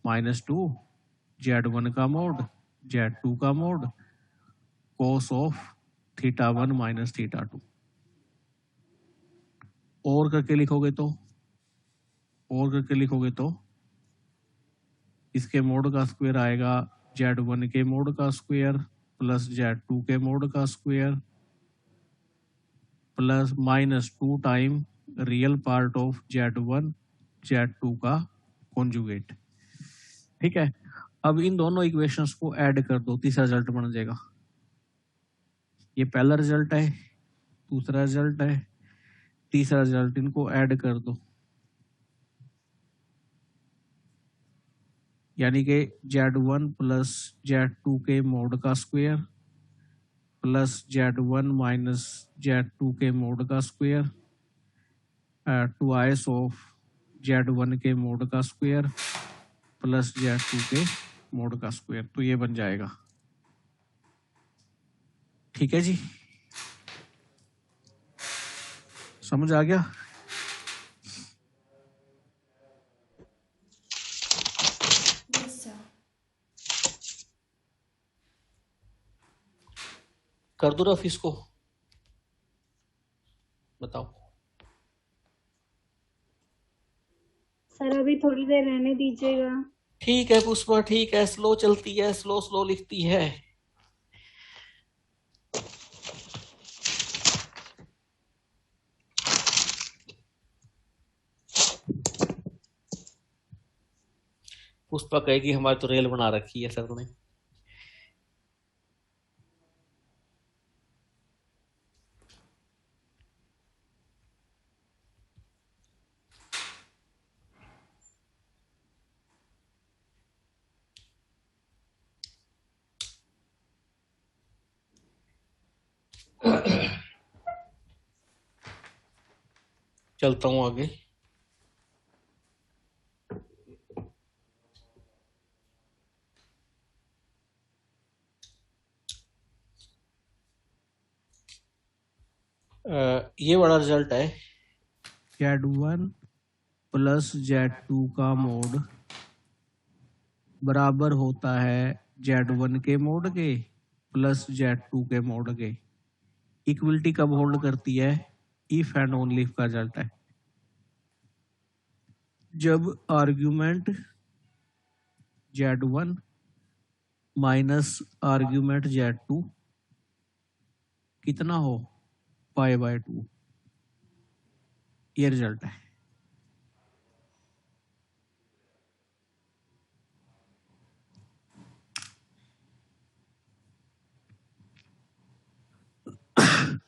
Speaker 1: -2 Z1 का मोड Z2 का mode cos of theta 1 minus theta 2। और करके लिखोगे तो इसके मोड का स्क्वायर आएगा Z1 के मोड का स्क्वायर प्लस Z2 के मोड का square plus -2 time real part of Z1 Z2 का कॉन्जुगेट। ठीक है, अब इन दोनों इक्वेशंस को ऐड कर दो, तीसरा रिजल्ट बन जाएगा। ये पहला रिजल्ट है, दूसरा रिजल्ट है, तीसरा रिजल्ट, इनको ऐड कर दो। यानी कि Z1 प्लस Z2 के मोड का square plus Z1 minus Z2 के मोड का स्क्वायर ट्वाइस ऑफ Z1 के मोड का स्क्वायर प्लस Z2 के मोड का स्क्वायर। तो ये बन जाएगा। ठीक है जी, समझ आ गया? कर दो रफ इसको, बताओ।
Speaker 11: सर अभी थोड़ी देर रहने दीजिएगा।
Speaker 1: ठीक है पुष्पा, ठीक है, स्लो चलती है, स्लो लिखती है। पुष्पा कहेगी हमारी तो रेल बना रखी है सर ने। चलता हूं आगे। ये बड़ा रिजल्ट है Z1 प्लस Z2 का मोड बराबर होता है Z1 के मोड के प्लस Z2 के मोड के। इक्वलिटी कब होल्ड करती है? इफ एंड ओनली इफ का रिजल्ट है जब argument Z1 minus argument Z2 कितना हो π/2। ये रिजल्ट है।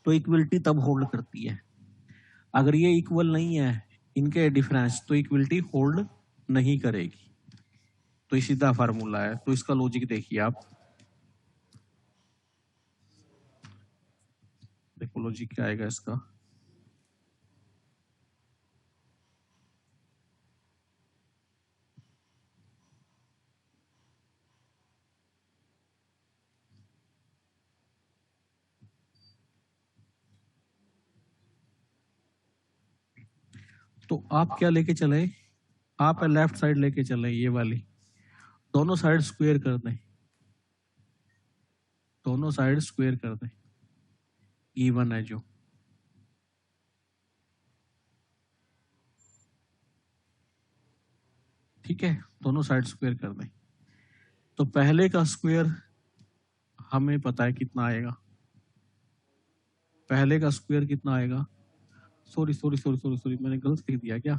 Speaker 1: तो इक्वलिटी तब होल्ड करती है अगर ये इक्वल नहीं है इनके डिफरेंस, तो इक्वलिटी होल्ड नहीं करेगी। तो ये सीधा फार्मूला है। तो इसका लॉजिक देखिए आप, देखो लॉजिक क्या आएगा इसका। तो आप क्या लेके चले? आप लेफ्ट साइड लेके चले, ये वाली दोनों साइड स्क्वायर कर दें, दोनों साइड स्क्वायर कर दें, इवन है जो। ठीक है, दोनों साइड स्क्वायर कर दें। तो पहले का स्क्वायर हमें पता है कितना आएगा। पहले का स्क्वायर कितना आएगा? Sorry sorry sorry sorry sorry मैंने गलत लिख दिया क्या?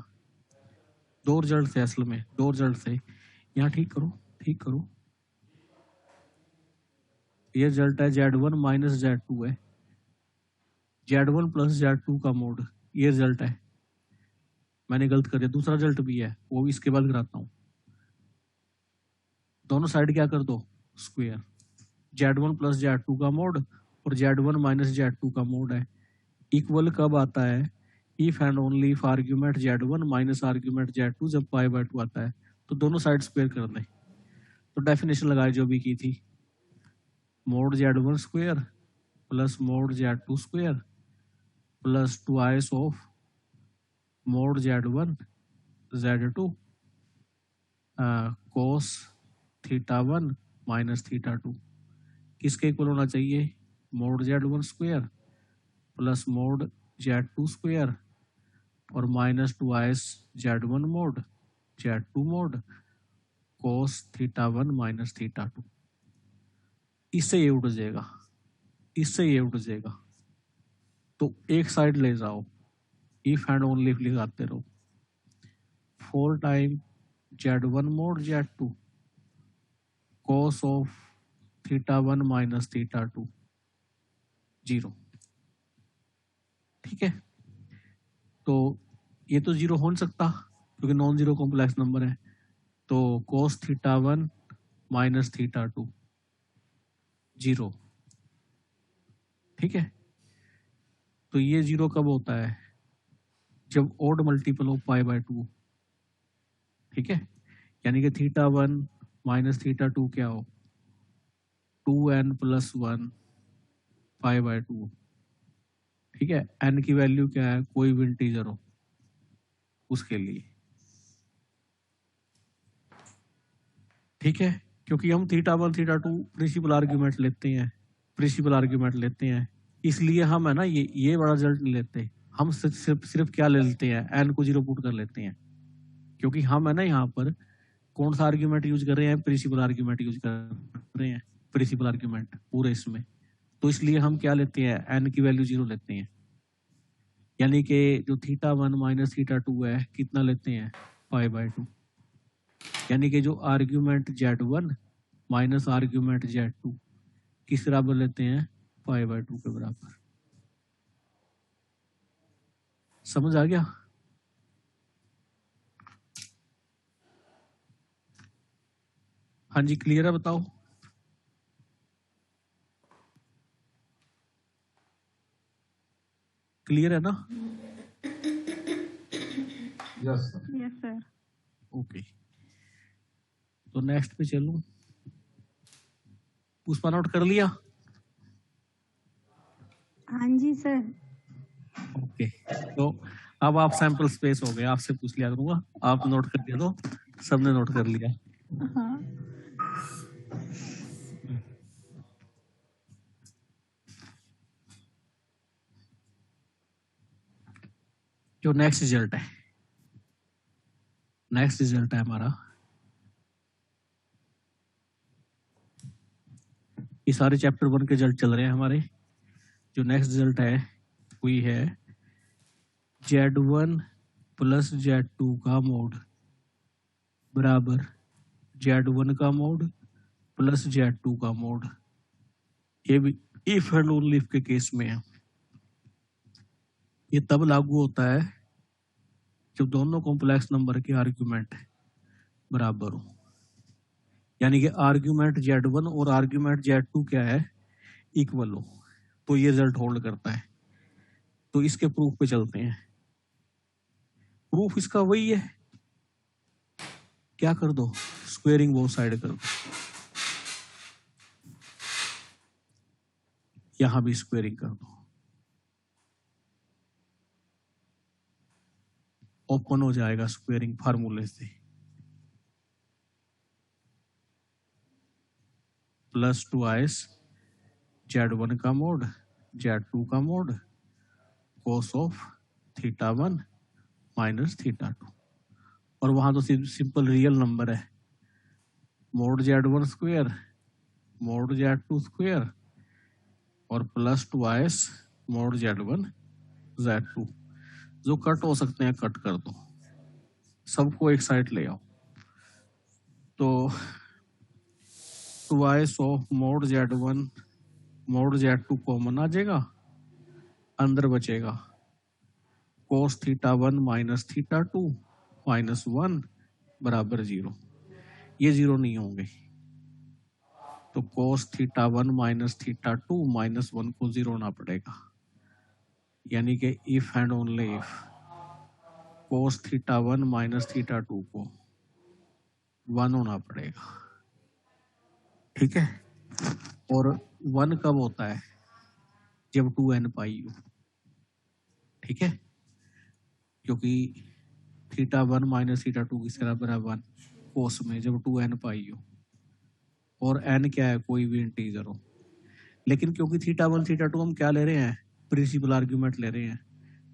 Speaker 1: दो रिजल्ट से, असल में दो रिजल्ट से। यहाँ ठीक करो, ठीक करो। ये रिजल्ट है Z1 माइनस Z2 है, Z1 प्लस Z2 का मोड, ये रिजल्ट है। मैंने गलत कर दिया, दूसरा रिजल्ट भी है, वो भी इसके बाद कराता हूँ। दोनों साइड क्या कर दो? स्क्वायर। Z1 प्लस Z2 का मोड और Z1 माइनस Z2 का मोड है। इक्वल कब आता है? If and only if argument Z1 minus argument Z2 जब π/2 आता है। तो दोनों साइड स्क्वायर कर दें। तो डेफिनेशन लगाए जो भी की थी, mod Z1 square plus mod Z2 square plus twice of mod Z1 Z2 cos θ1 minus θ2 किसके इक्वल होना चाहिए? Mod Z1 square plus mod Z2 square और minus twice Z1 mod Z2 mod cos θ1 minus θ2। इससे ये उठ जाएगा, इससे ये उठ जाएगा। तो एक साइड ले जाओ, इफ एंड ओनली इफ लगाते रहो। 4 time Z1 mod Z2 cos of θ1 minus θ2 0। ठीक है, तो ये तो जीरो हो नहीं सकता क्योंकि नॉन जीरो कॉम्प्लेक्स नंबर है। तो cos θ1 माइनस θ2 0। ठीक है, तो ये जीरो कब होता है? जब ओड मल्टीपल ऑफ π/2। ठीक है, यानी कि θ1 माइनस θ2 क्या हो? 2n plus 1 π/2। ठीक है, n की वैल्यू क्या है? कोई भी इंटीजर हो उसके लिए। ठीक है, क्योंकि हम θ1 θ2 प्रिंसिपल आर्ग्यूमेंट लेते हैं, प्रिंसिपल आर्ग्यूमेंट लेते हैं, इसलिए हम है ना ये बड़ा रिजल्ट नहीं लेते। हम सिर्फ क्या ले लेते हैं? n को 0 पुट कर लेते हैं, क्योंकि हम है ना यहाँ पर कौन सा आर्ग्यूमेंट यूज कर रहे हैं? प्रिंसिपल आर्ग्यूमेंट यूज कर रहे हैं, प्रिंसिपल आर्ग्यूमेंट पूरे इसमें। तो इसलिए हम क्या लेते हैं? n की वैल्यू 0 लेते हैं, यानी कि जो θ1 माइनस θ2 है कितना लेते हैं? π/2। यानी कि जो argument Z1 minus argument Z2 किस बराबर लेते हैं? π/2 के बराबर। समझ आ गया? हाँ जी, क्लियर है? बताओ। क्लियर है ना?
Speaker 9: Yes sir.
Speaker 1: ओके, तो नेक्स्ट पे चलूं। पुष्पा नोट कर लिया?
Speaker 8: हाँ जी सर।
Speaker 1: ओके, तो अब आप सैंपल स्पेस हो गए, आपसे पूछ लिया करूंगा, आप नोट कर दिया, तो सबने नोट कर लिया।
Speaker 9: हाँ
Speaker 1: जो नेक्स्ट रिजल्ट है हमारा, ये सारे चैप्टर 1 के रिजल्ट चल रहे हैं हमारे। जो नेक्स्ट रिजल्ट है वही है Z1 प्लस Z2 का मोड बराबर Z1 का मोड प्लस Z2 का मोड। ये भी इफ एंड ओनली इफ के केस में है। ये तब लागू होता है जब दोनों कॉम्प्लेक्स नंबर के आर्ग्यूमेंट बराबर हो, यानी कि आर्ग्यूमेंट Z1 और आर्ग्यूमेंट Z2 क्या है, इक्वल हो, तो ये रिजल्ट होल्ड करता है। तो इसके प्रूफ पे चलते हैं। प्रूफ इसका वही है, क्या कर दो, स्क्वेयरिंग बोथ साइड कर दो, यहां भी स्क्वेयरिंग कर दो, ओपन हो जाएगा स्क्वेयरिंग फार्मूले से। प्लस 2s Z1 का मोड Z2 का मोड कोस ऑफ θ1 माइनस θ2, और वहां तो सिंपल रियल नंबर है, mod Z1 square mod Z2 square और plus 2s mod Z1 Z2। जो कट हो सकते हैं कट कर दो, सबको एक साइड ले आओ, तो 2s of mod Z1 mod Z2 common आ जाएगा, अंदर बचेगा कोस θ1 माइनस θ2 माइनस 1 बराबर 0। ये 0 नहीं होंगे, तो कोस θ1 माइनस θ2 माइनस 1 को 0 होना पड़ेगा, यानी कि if and only if cos θ1 minus θ2 को 1 होना पड़ेगा, ठीक है। और 1 कब होता है, जब 2n पाई हो, ठीक है, क्योंकि θ1 माइनस θ2 किस बराबर है 1 कोस में, जब 2n पाई हो, और n क्या है, कोई भी इंटीजर हो। लेकिन क्योंकि θ1 θ2 हम क्या ले रहे हैं, प्रिंसिपल आर्ग्यूमेंट ले रहे हैं,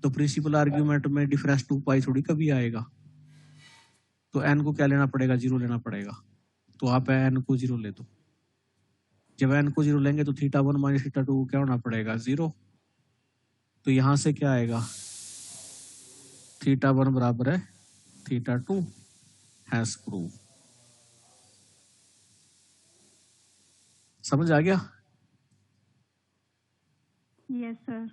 Speaker 1: तो प्रिंसिपल आर्ग्यूमेंट में डिफरेंस 2 पाई थोड़ी कभी आएगा, तो n को क्या लेना पड़ेगा, 0 लेना पड़ेगा। तो आप n को 0 ले दो, जब n को 0 लेंगे तो θ1 माइनस θ2 को क्या होना पड़ेगा, 0। तो यहां से क्या आएगा, θ1 बराबर है θ2, हैंस प्रूव। समझ आ गया?
Speaker 9: Yes sir.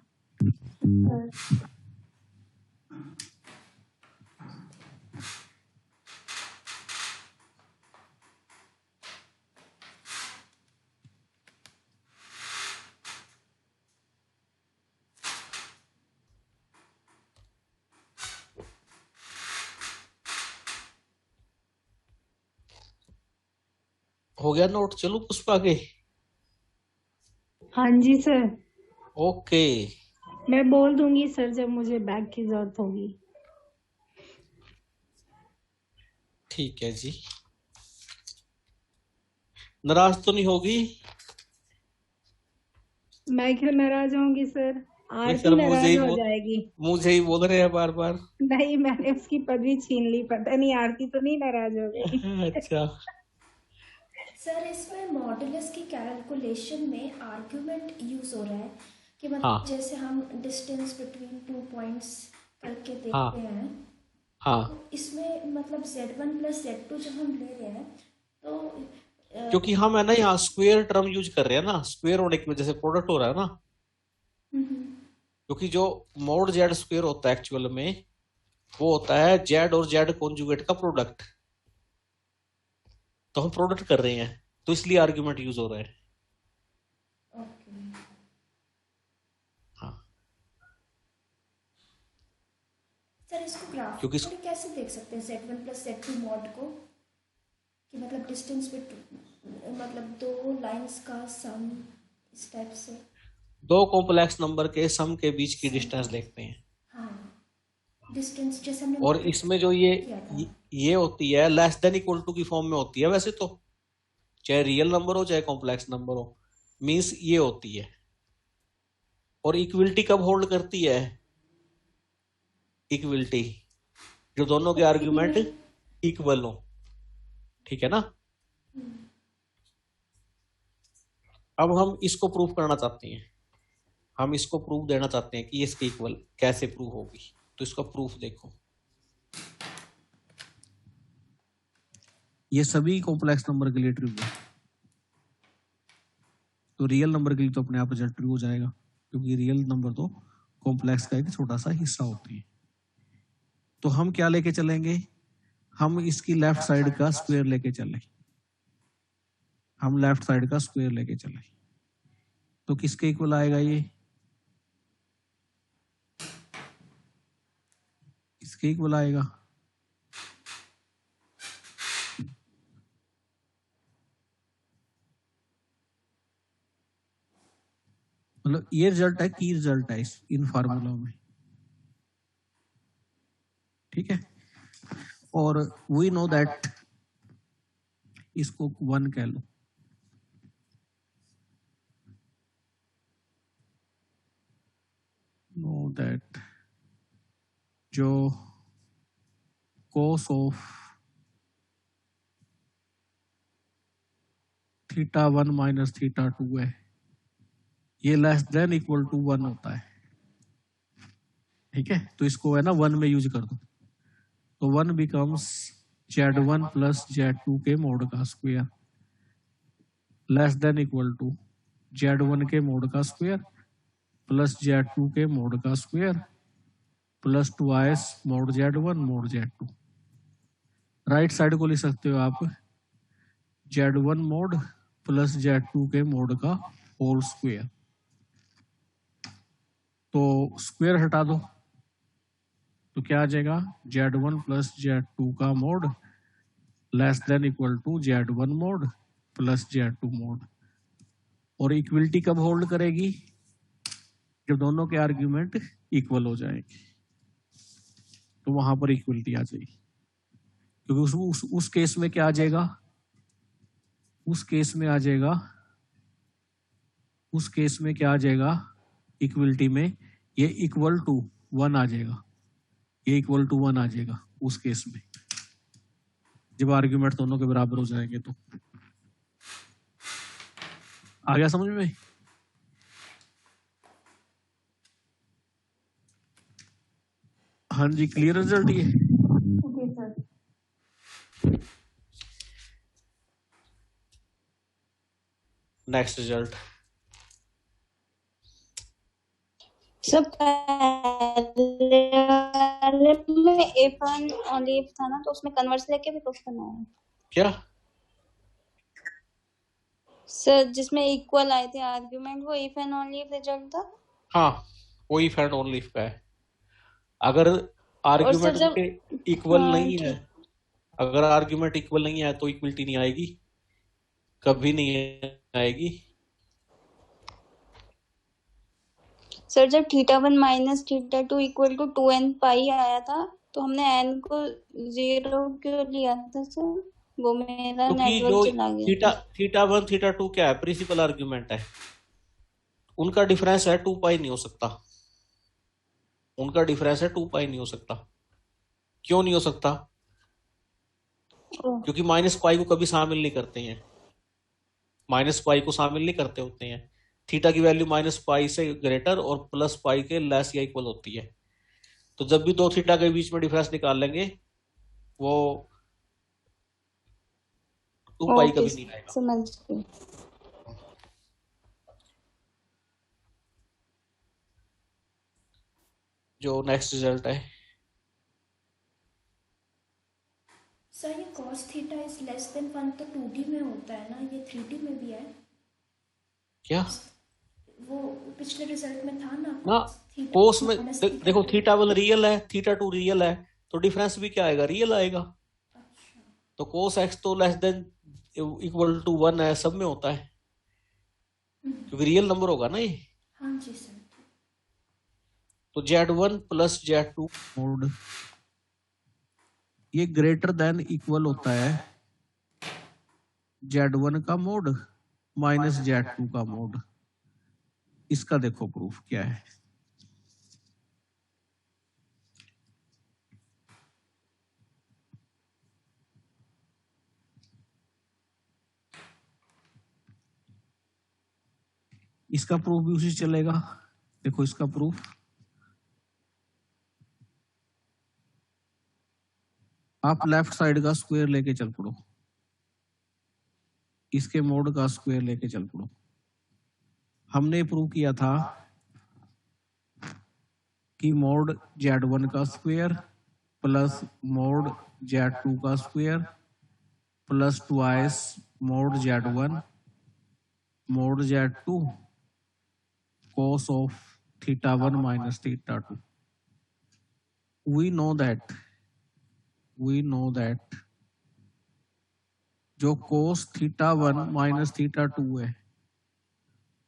Speaker 1: हो गया नोट? चलो पुष्पा आगे।
Speaker 11: हाँ जी सर,
Speaker 1: ओके,
Speaker 11: मैं बोल दूंगी सर जब मुझे बैग की जरूरत होगी।
Speaker 1: ठीक है जी। नाराज तो नहीं होगी?
Speaker 11: मैं क्यों नाराज होंगी सर, आरती
Speaker 1: सर
Speaker 11: नाराज हो जाएगी।
Speaker 1: मुझे ही बोल रहे हैं बार बार।
Speaker 11: नहीं, मैंने उसकी पदवी छीन ली, पता नहीं आरती तो नहीं नाराज हो गई।
Speaker 1: अच्छा
Speaker 5: सर इसमें मॉडुलस की कैलकुलेशन में आर्गुमेंट यूज हो रहा है कि मतलब
Speaker 1: हाँ।
Speaker 5: जैसे हम डिस्टेंस बिटवीन 2 पॉइंट्स करके देखते
Speaker 1: हाँ।
Speaker 5: हैं,
Speaker 1: हाँ,
Speaker 5: तो इसमें मतलब Z1 प्लस Z2 जब हम ले रहे हैं तो
Speaker 1: क्योंकि हम है ना यहाँ स्क्वायर टर्म यूज कर रहे हैं ना, स्क्वायर होने की वजह से प्रोडक्ट हो रहा है ना, क्योंकि जो मोड जेड स्क्वायर होता है एक्चुअल में वो होता है जेड और जेड कॉन्जुगेट का प्रोडक्ट, तो हम प्रोडक्ट कर रहे हैं, तो इसलिए आर्ग्यूमेंट यूज हो रहा है। हाँ,
Speaker 5: सर इसको
Speaker 1: क्योंकि
Speaker 5: ग्राफिकली कैसे देख सकते हैं Z1 प्लस Z2 मॉड को, कि मतलब डिस्टेंस मतलब दो लाइंस का सम इस टाइप से,
Speaker 1: दो कॉम्प्लेक्स नंबर के सम के बीच की डिस्टेंस देखते हैं।
Speaker 5: डिस्टेंस जैसे हमने
Speaker 1: और इसमें जो ये होती है लेस देन इक्वल टू की फॉर्म में होती है वैसे तो, चाहे रियल नंबर हो चाहे कॉम्प्लेक्स नंबर हो, मींस ये होती है। और इक्विलिटी कब होल्ड करती है? इक्विलिटी जो दोनों के आर्ग्यूमेंट इक्वल हो, ठीक है ना। अब हम इसको प्रूव करना चाहते हैं, हम इसको प्रूफ देना चाहते हैं कि इसके इक्वल कैसे प्रूव होगी। तो इसका प्रूफ देखो, ये सभी कॉम्प्लेक्स नंबर के लिए ट्रू है, तो रियल नंबर के लिए तो अपने आप रिजल्ट ट्रू हो जाएगा, क्योंकि रियल नंबर तो कॉम्प्लेक्स का एक छोटा सा हिस्सा होती है। तो हम क्या लेके चलेंगे, हम इसकी लेफ्ट साइड का स्क्वायर लेके चले, हम लेफ्ट साइड का स्क्वायर लेके चले, तो किसके इक्वल आएगा ये? किसके इक्वल आएगा? मतलब ये रिजल्ट है, की रिजल्ट है इन फार्मूला में, ठीक है। और वी नो दैट, इसको 1 कह लो, नो दैट जो cos ऑफ θ1 माइनस θ2 है, ये लेस देन इक्वल टू 1 होता है, ठीक है। तो इसको है ना 1 में यूज कर दो, तो 1 बिकम्स Z1 प्लस Z2 के मोड का square less than equal to Z1 के मोड का स्क्वायर प्लस Z2 के मोड का square plus 2s mod Z1 mod Z2। Right side को लिख सकते हो आप Z1 मोड प्लस Z2 के मोड का होल स्क्वायर, तो स्क्वायर हटा दो तो क्या आ जाएगा, Z1 प्लस Z2 का mod less than equal to Z1 mod plus Z2 mod. और इक्वलिटी कब होल्ड करेगी, जब दोनों के आर्ग्यूमेंट इक्वल हो जाएंगे, तो वहां पर इक्वलिटी आ जाएगी। क्योंकि उस केस में क्या आ जाएगा, उस केस में आ जाएगा, उस केस में क्या आ जाएगा, इक्वलिटी में ये इक्वल टू 1 आ जाएगा, ये इक्वल टू 1 आ जाएगा उस केस में, जब आर्ग्यूमेंट दोनों के बराबर हो जाएंगे। तो आ गया समझ में? हाँ जी, क्लियर रिजल्ट ये।
Speaker 5: Okay sir.
Speaker 1: नेक्स्ट रिजल्ट
Speaker 12: सब पहले में इफ एंड ओनली इफ था ना, तो उसमें कन्वर्स लेके भी क्वेश्चन आया
Speaker 1: क्या
Speaker 12: सर, जिसमें इक्वल आए थे आर्गुमेंट, वो if and only if result था।
Speaker 1: हाँ, वो इफ एंड ओनली इफ का है। अगर आर्ग्यूमेंट इक्वल नहीं है, अगर आर्ग्यूमेंट इक्वल नहीं है तो इक्वलिटी नहीं आएगी, कभी नहीं आएगी।
Speaker 12: सर जब θ1 माइनस θ2 इक्वल टू 2n पाई आया था, तो हमने n को 0 क्यों लिया था सर? वो मेरा नेटवर्क चला गया।
Speaker 1: θ1 θ2 क्या है, प्रिंसिपल आर्ग्यूमेंट है, उनका डिफरेंस है 2 पाई नहीं हो सकता, उनका डिफरेंस है 2 पाई नहीं हो सकता। क्यों नहीं हो सकता? क्योंकि माइनस पाई को कभी शामिल नहीं करते हैं, माइनस पाई को शामिल नहीं करते होते हैं। थीटा की वैल्यू माइनस पाई से ग्रेटर और प्लस पाई के लेस या इक्वल होती है। तो जब भी दो थीटा के बीच में डिफरेंस निकाल लेंगे, वो 2 पाई कभी नहीं आएगा।
Speaker 12: समझ गए।
Speaker 1: जो नेक्स्ट रिजल्ट है
Speaker 5: सर, ये cos theta is less than 1 तो 2D में होता है ना, ये 3D में भी है
Speaker 1: क्या?
Speaker 5: वो पिछले रिजल्ट में था ना
Speaker 1: कोस में देखो, θ1 रियल है, θ2 रियल है, तो डिफरेंस भी क्या आएगा, रियल आएगा। तो cos x तो लेस देन इक्वल टू 1 है, सब में होता है, क्योंकि रियल नंबर होगा ना ये।
Speaker 5: हाँ जी सर।
Speaker 1: तो Z1 प्लस Z2 मोड ये ग्रेटर देन इक्वल होता है Z1 का मोड माइनस Z2 का मोड। इसका देखो प्रूफ क्या है। इसका प्रूफ भी उसी से चलेगा। देखो इसका प्रूफ, आप लेफ्ट साइड का स्क्वायर लेके चल पड़ो, इसके मोड का स्क्वायर लेके चल पड़ो। हमने प्रूव किया था कि मोड Z1 का स्क्वायर प्लस मोड Z2 का square plus twice mode Z1 mod Z2 cos of θ1 minus θ2. We know that जो cos θ1 minus θ2 है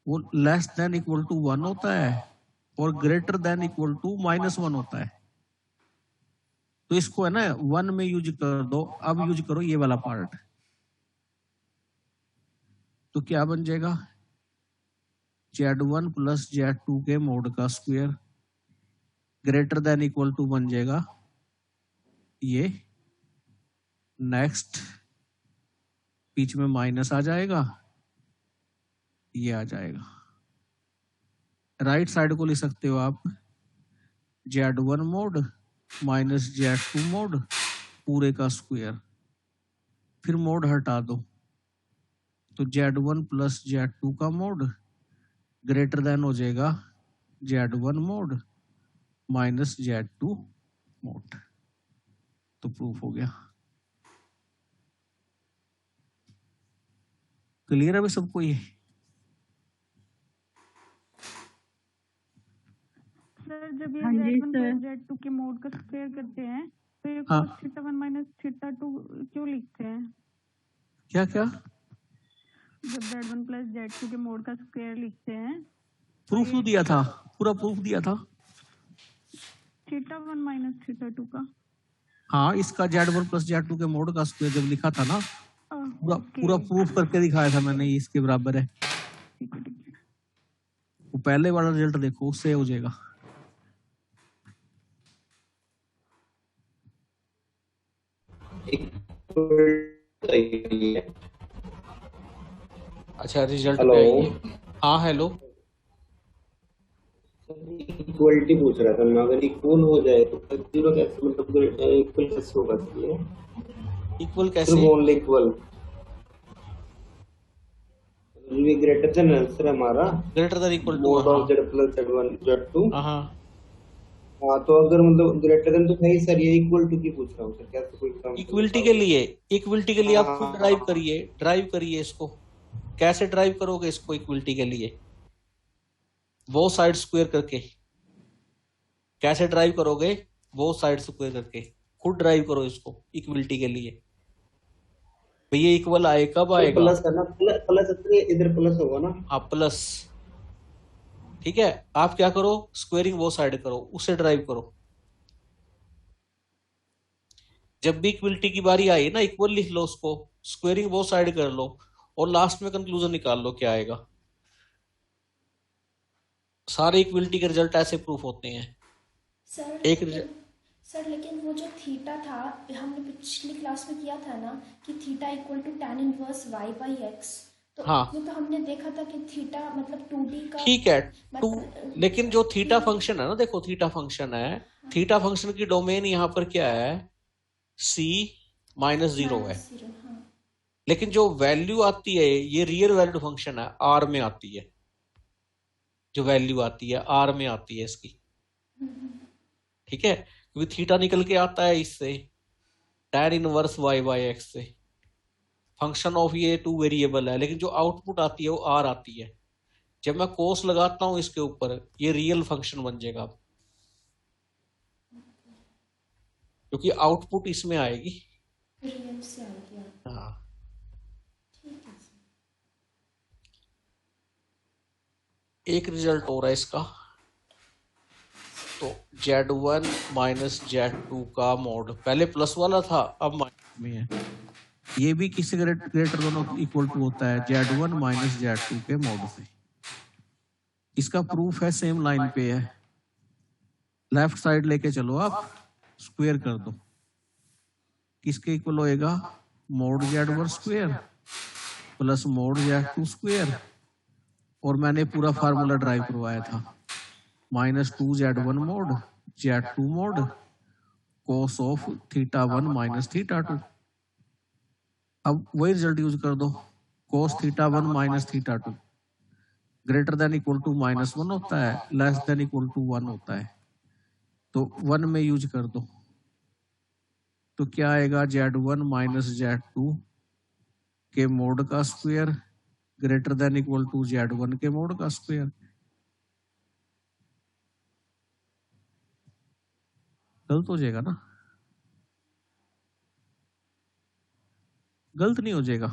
Speaker 1: वो लेस देन इक्वल टू 1 होता है और ग्रेटर देन इक्वल टू -1 होता है। तो इसको है ना 1 में यूज कर दो। अब यूज करो ये वाला पार्ट, तो क्या बन जाएगा Z1 प्लस Z2 के मोड का square greater than equal to बन जाएगा ये। नेक्स्ट बीच में माइनस आ जाएगा, ये आ जाएगा। राइट साइड को लिख सकते हो आप Z1 mode minus Z2 mode पूरे का स्क्वायर, फिर मोड हटा दो तो Z1 प्लस Z2 का मोड ग्रेटर देन हो जाएगा Z1 mode minus Z2 mode. तो प्रूफ हो गया। क्लियर है भाई सबको ये?
Speaker 9: सर जब ये
Speaker 8: हाँ जी
Speaker 9: Z1
Speaker 8: सर।
Speaker 9: प्लस Z2 के मोड का स्क्वायर करते हैं तो ये
Speaker 1: हाँ।
Speaker 9: cos θ1 माइनस θ2 क्यों लिखते हैं?
Speaker 1: क्या क्या
Speaker 9: जब Z1 प्लस Z2 के मोड का स्क्वायर लिखते हैं
Speaker 1: प्रूफ तो दिया था, पूरा प्रूफ दिया था।
Speaker 9: θ1 माइनस θ2 का।
Speaker 1: हाँ, इसका Z1 प्लस Z2 के मोड का स्क्वायर जब लिखा था ना, पूरा
Speaker 9: ओके।
Speaker 1: पूरा प्रूफ करके दिखाया था मैंने, ये इसके बराबर है।
Speaker 9: ठीक है, ठीक है।
Speaker 1: वो पहले वाला रिजल्ट देखो, उससे हो जाएगा। अच्छा रिजल्ट पे आइए। हाँ हेलो,
Speaker 13: इक्वलिटी पूछ रहा था मैं। अगर इक्वल हो जाए तो फिर जीरो कैसे, मतलब इक्वल कैसे होगा? इसलिए
Speaker 1: इक्वल कैसे?
Speaker 13: ओनली इक्वल ये ग्रेटर देन आंसर हमारा
Speaker 1: greater than equal to
Speaker 13: mod of Z plus Z1 Z2।
Speaker 1: हाँ
Speaker 13: हाँ, तो अगर मतलब ग्रेटर देन तो है ही सर, ये इक्वल टू की पूछ रहा हूँ सर। कैसे कोई काम
Speaker 1: इक्वलिटी के लिए आप खुद ड्राइव करिए इसको। कैसे ड्राइव करोगे इसको इक्वलिटी के लिए? वो साइड स्क्वायर करके। कैसे ड्राइव करोगे? वो साइड स्क्वायर करके। खुद ड्राइव करो इसको इक्वलिटी के लिए। भैया इक्वल आए कब आएगा?
Speaker 13: प्लस करना, प्लस इधर प्लस होगा ना।
Speaker 1: हाँ प्लस, ठीक है। आप क्या करो, स्क्वेयरिंग वो साइड करो, उससे ड्राइव करो। जब भी इक्वलिटी की बारी आई ना, इक्वल लिख लो उसको, स्क्वेयरिंग वो साइड कर लो और लास्ट में कंक्लूजन निकाल लो क्या आएगा। सारे इक्वलिटी के रिजल्ट ऐसे प्रूफ होते हैं।
Speaker 5: सर लेकिन वो जो थीटा था, हमने पिछली क्लास में किया था ना कि theta equal to tan inverse y by x, तो
Speaker 1: हाँ।
Speaker 5: उसमें तो हमने देखा था कि थीटा मतलब 2D का।
Speaker 1: ठीक है,
Speaker 5: मतलब,
Speaker 1: लेकिन जो थीटा फंक्शन है ना, देखो थीटा फंक्शन है, थीटा फंक्शन की डोमेन यहाँ पर क्या है? c -0 है।
Speaker 5: हाँ।
Speaker 1: लेकिन जो वैल्यू आती है, ये रियल वैल्यूड फंक्शन है, r में आती है। जो वैल्यू आती है r में आती है इसकी, ठीक है। क्योंकि थीटा निकल के आता है इससे, tan inverse y by x से। फंक्शन ऑफ ये 2 वेरिएबल है, लेकिन जो आउटपुट आती है वो r आती है। जब मैं कोस लगाता हूं इसके ऊपर, ये रियल फंक्शन बन जाएगा, क्योंकि आउटपुट इसमें आएगी।
Speaker 5: रियल से आएगी।
Speaker 1: हाँ,
Speaker 5: ठीक है।
Speaker 1: एक रिजल्ट हो रहा है इसका। तो Z1 माइनस Z2 का मोड पहले प्लस वाला था, अब माइनस में है। ये भी किसी ग्रेटर दोनों इक्वल टू होता है Z1 माइनस Z2 के मोड से। इसका प्रूफ है सेम लाइन पे है। लेफ्ट साइड लेके चलो आप, स्क्वायर कर दो। किसके इक्वल होएगा? Mod Z1 square plus mod Z2 square, और मैंने पूरा फार्मूला ड्राइव करवाया था, -2Z1 mod Z2 mod cos of θ1 minus θ2। अब वही रिजल्ट यूज कर दो, cos θ1 minus θ2 greater than equal to -1 होता है, लेस देन इक्वल टू 1 होता है, तो 1 में यूज कर दो। तो क्या आएगा? Z1 माइनस Z2 के मोड का square greater than equal to Z1 के मोड का स्क्वायर। गलत हो जाएगा ना? गलत नहीं हो जाएगा?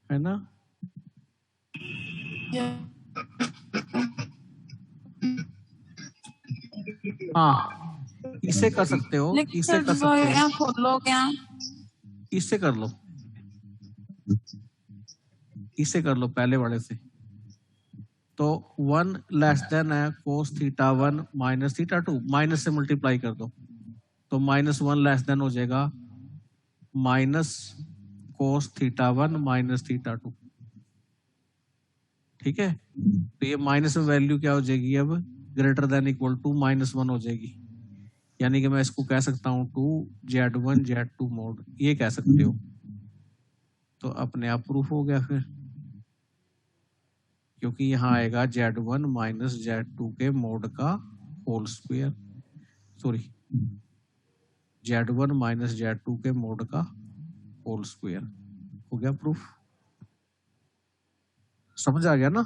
Speaker 1: है ना? हाँ, इसे कर सकते हो, इसे कर सकते हो,
Speaker 14: खोलो क्या?
Speaker 1: इससे कर लो, इससे कर लो पहले वाले से। तो 1 लेस देन है cos θ1 माइनस θ2, माइनस से मल्टीप्लाई कर दो, तो -1 लेस देन हो जाएगा माइनस cos θ1 माइनस θ2। ठीक है, तो ये माइनस में वैल्यू क्या हो जाएगी? अब ग्रेटर देन इक्वल टू -1 हो जाएगी, यानी कि मैं इसको कह सकता हूं 2Z1 Z2 मोड, ये कह सकते हो। तो अपने आप प्रूफ हो गया फिर, क्योंकि यहाँ आएगा Z1 माइनस Z2 के मोड का whole square, sorry Z1 minus Z2 के मोड का होल स्क्वायर। हो गया प्रूफ? समझ आ गया ना?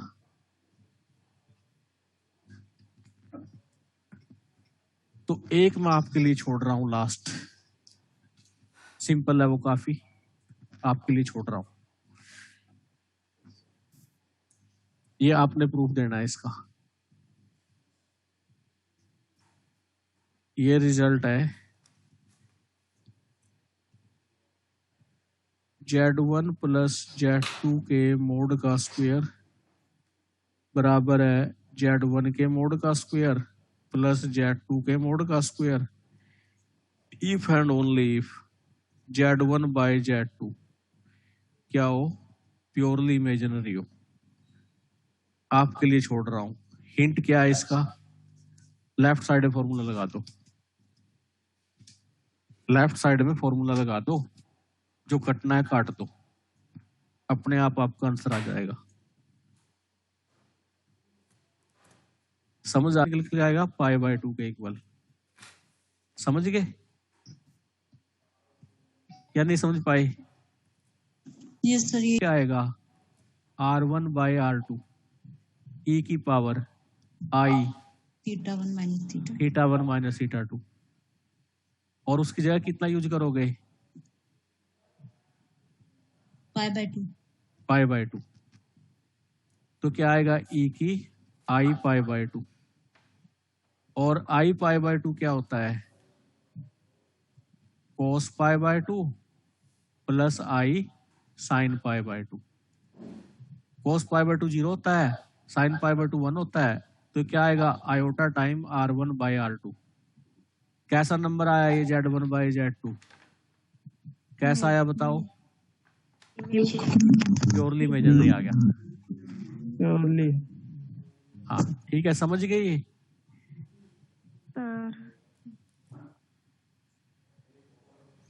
Speaker 1: तो एक मैं आपके लिए छोड़ रहा हूं, लास्ट सिंपल है वो, काफी आपके लिए छोड़ रहा हूं। ये आपने प्रूफ देना है इसका। ये रिजल्ट है Z1 प्लस Z2 के मोड का स्क्वायर बराबर है Z1 के मोड का स्क्वायर प्लस Z2 के मोड का square, if and only if Z1 by Z2 क्या हो? प्योरली इमेजिनरी हो। आपके लिए छोड़ रहा हूं। हिंट क्या है इसका? लेफ्ट साइड में फॉर्मूला लगा दो, लेफ्ट साइड में फॉर्मूला लगा दो, जो कटना है काट दो, अपने आप आपका आंसर आ जाएगा। समझ आएगा π/2 के इक्वल। समझ गए या नहीं समझ पाए?
Speaker 4: Yes sir. ये
Speaker 1: क्या आएगा? R1 बाय R2 e की पावर I
Speaker 4: θ1 माइनस
Speaker 1: θ1 माइनस θ2, और उसकी जगह कितना यूज करोगे? π/2। तो क्या आएगा? e की I π/2, और I π/2 क्या होता है? cos π/2 plus I sin π/2। cos π/2 0 होता है, sin π/2 1 होता है, तो क्या आएगा? Iota time R1 by R2। कैसा नंबर आया ये Z1 बाय Z2? कैसा आया बताओ? प्योरली इमेजिनरी आ गया।
Speaker 10: प्योरली।
Speaker 1: हाँ ठीक है, समझ गए ये?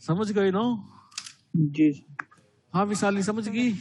Speaker 1: समझ गई ना?
Speaker 10: जी।
Speaker 1: हाँ विशाली समझ गई?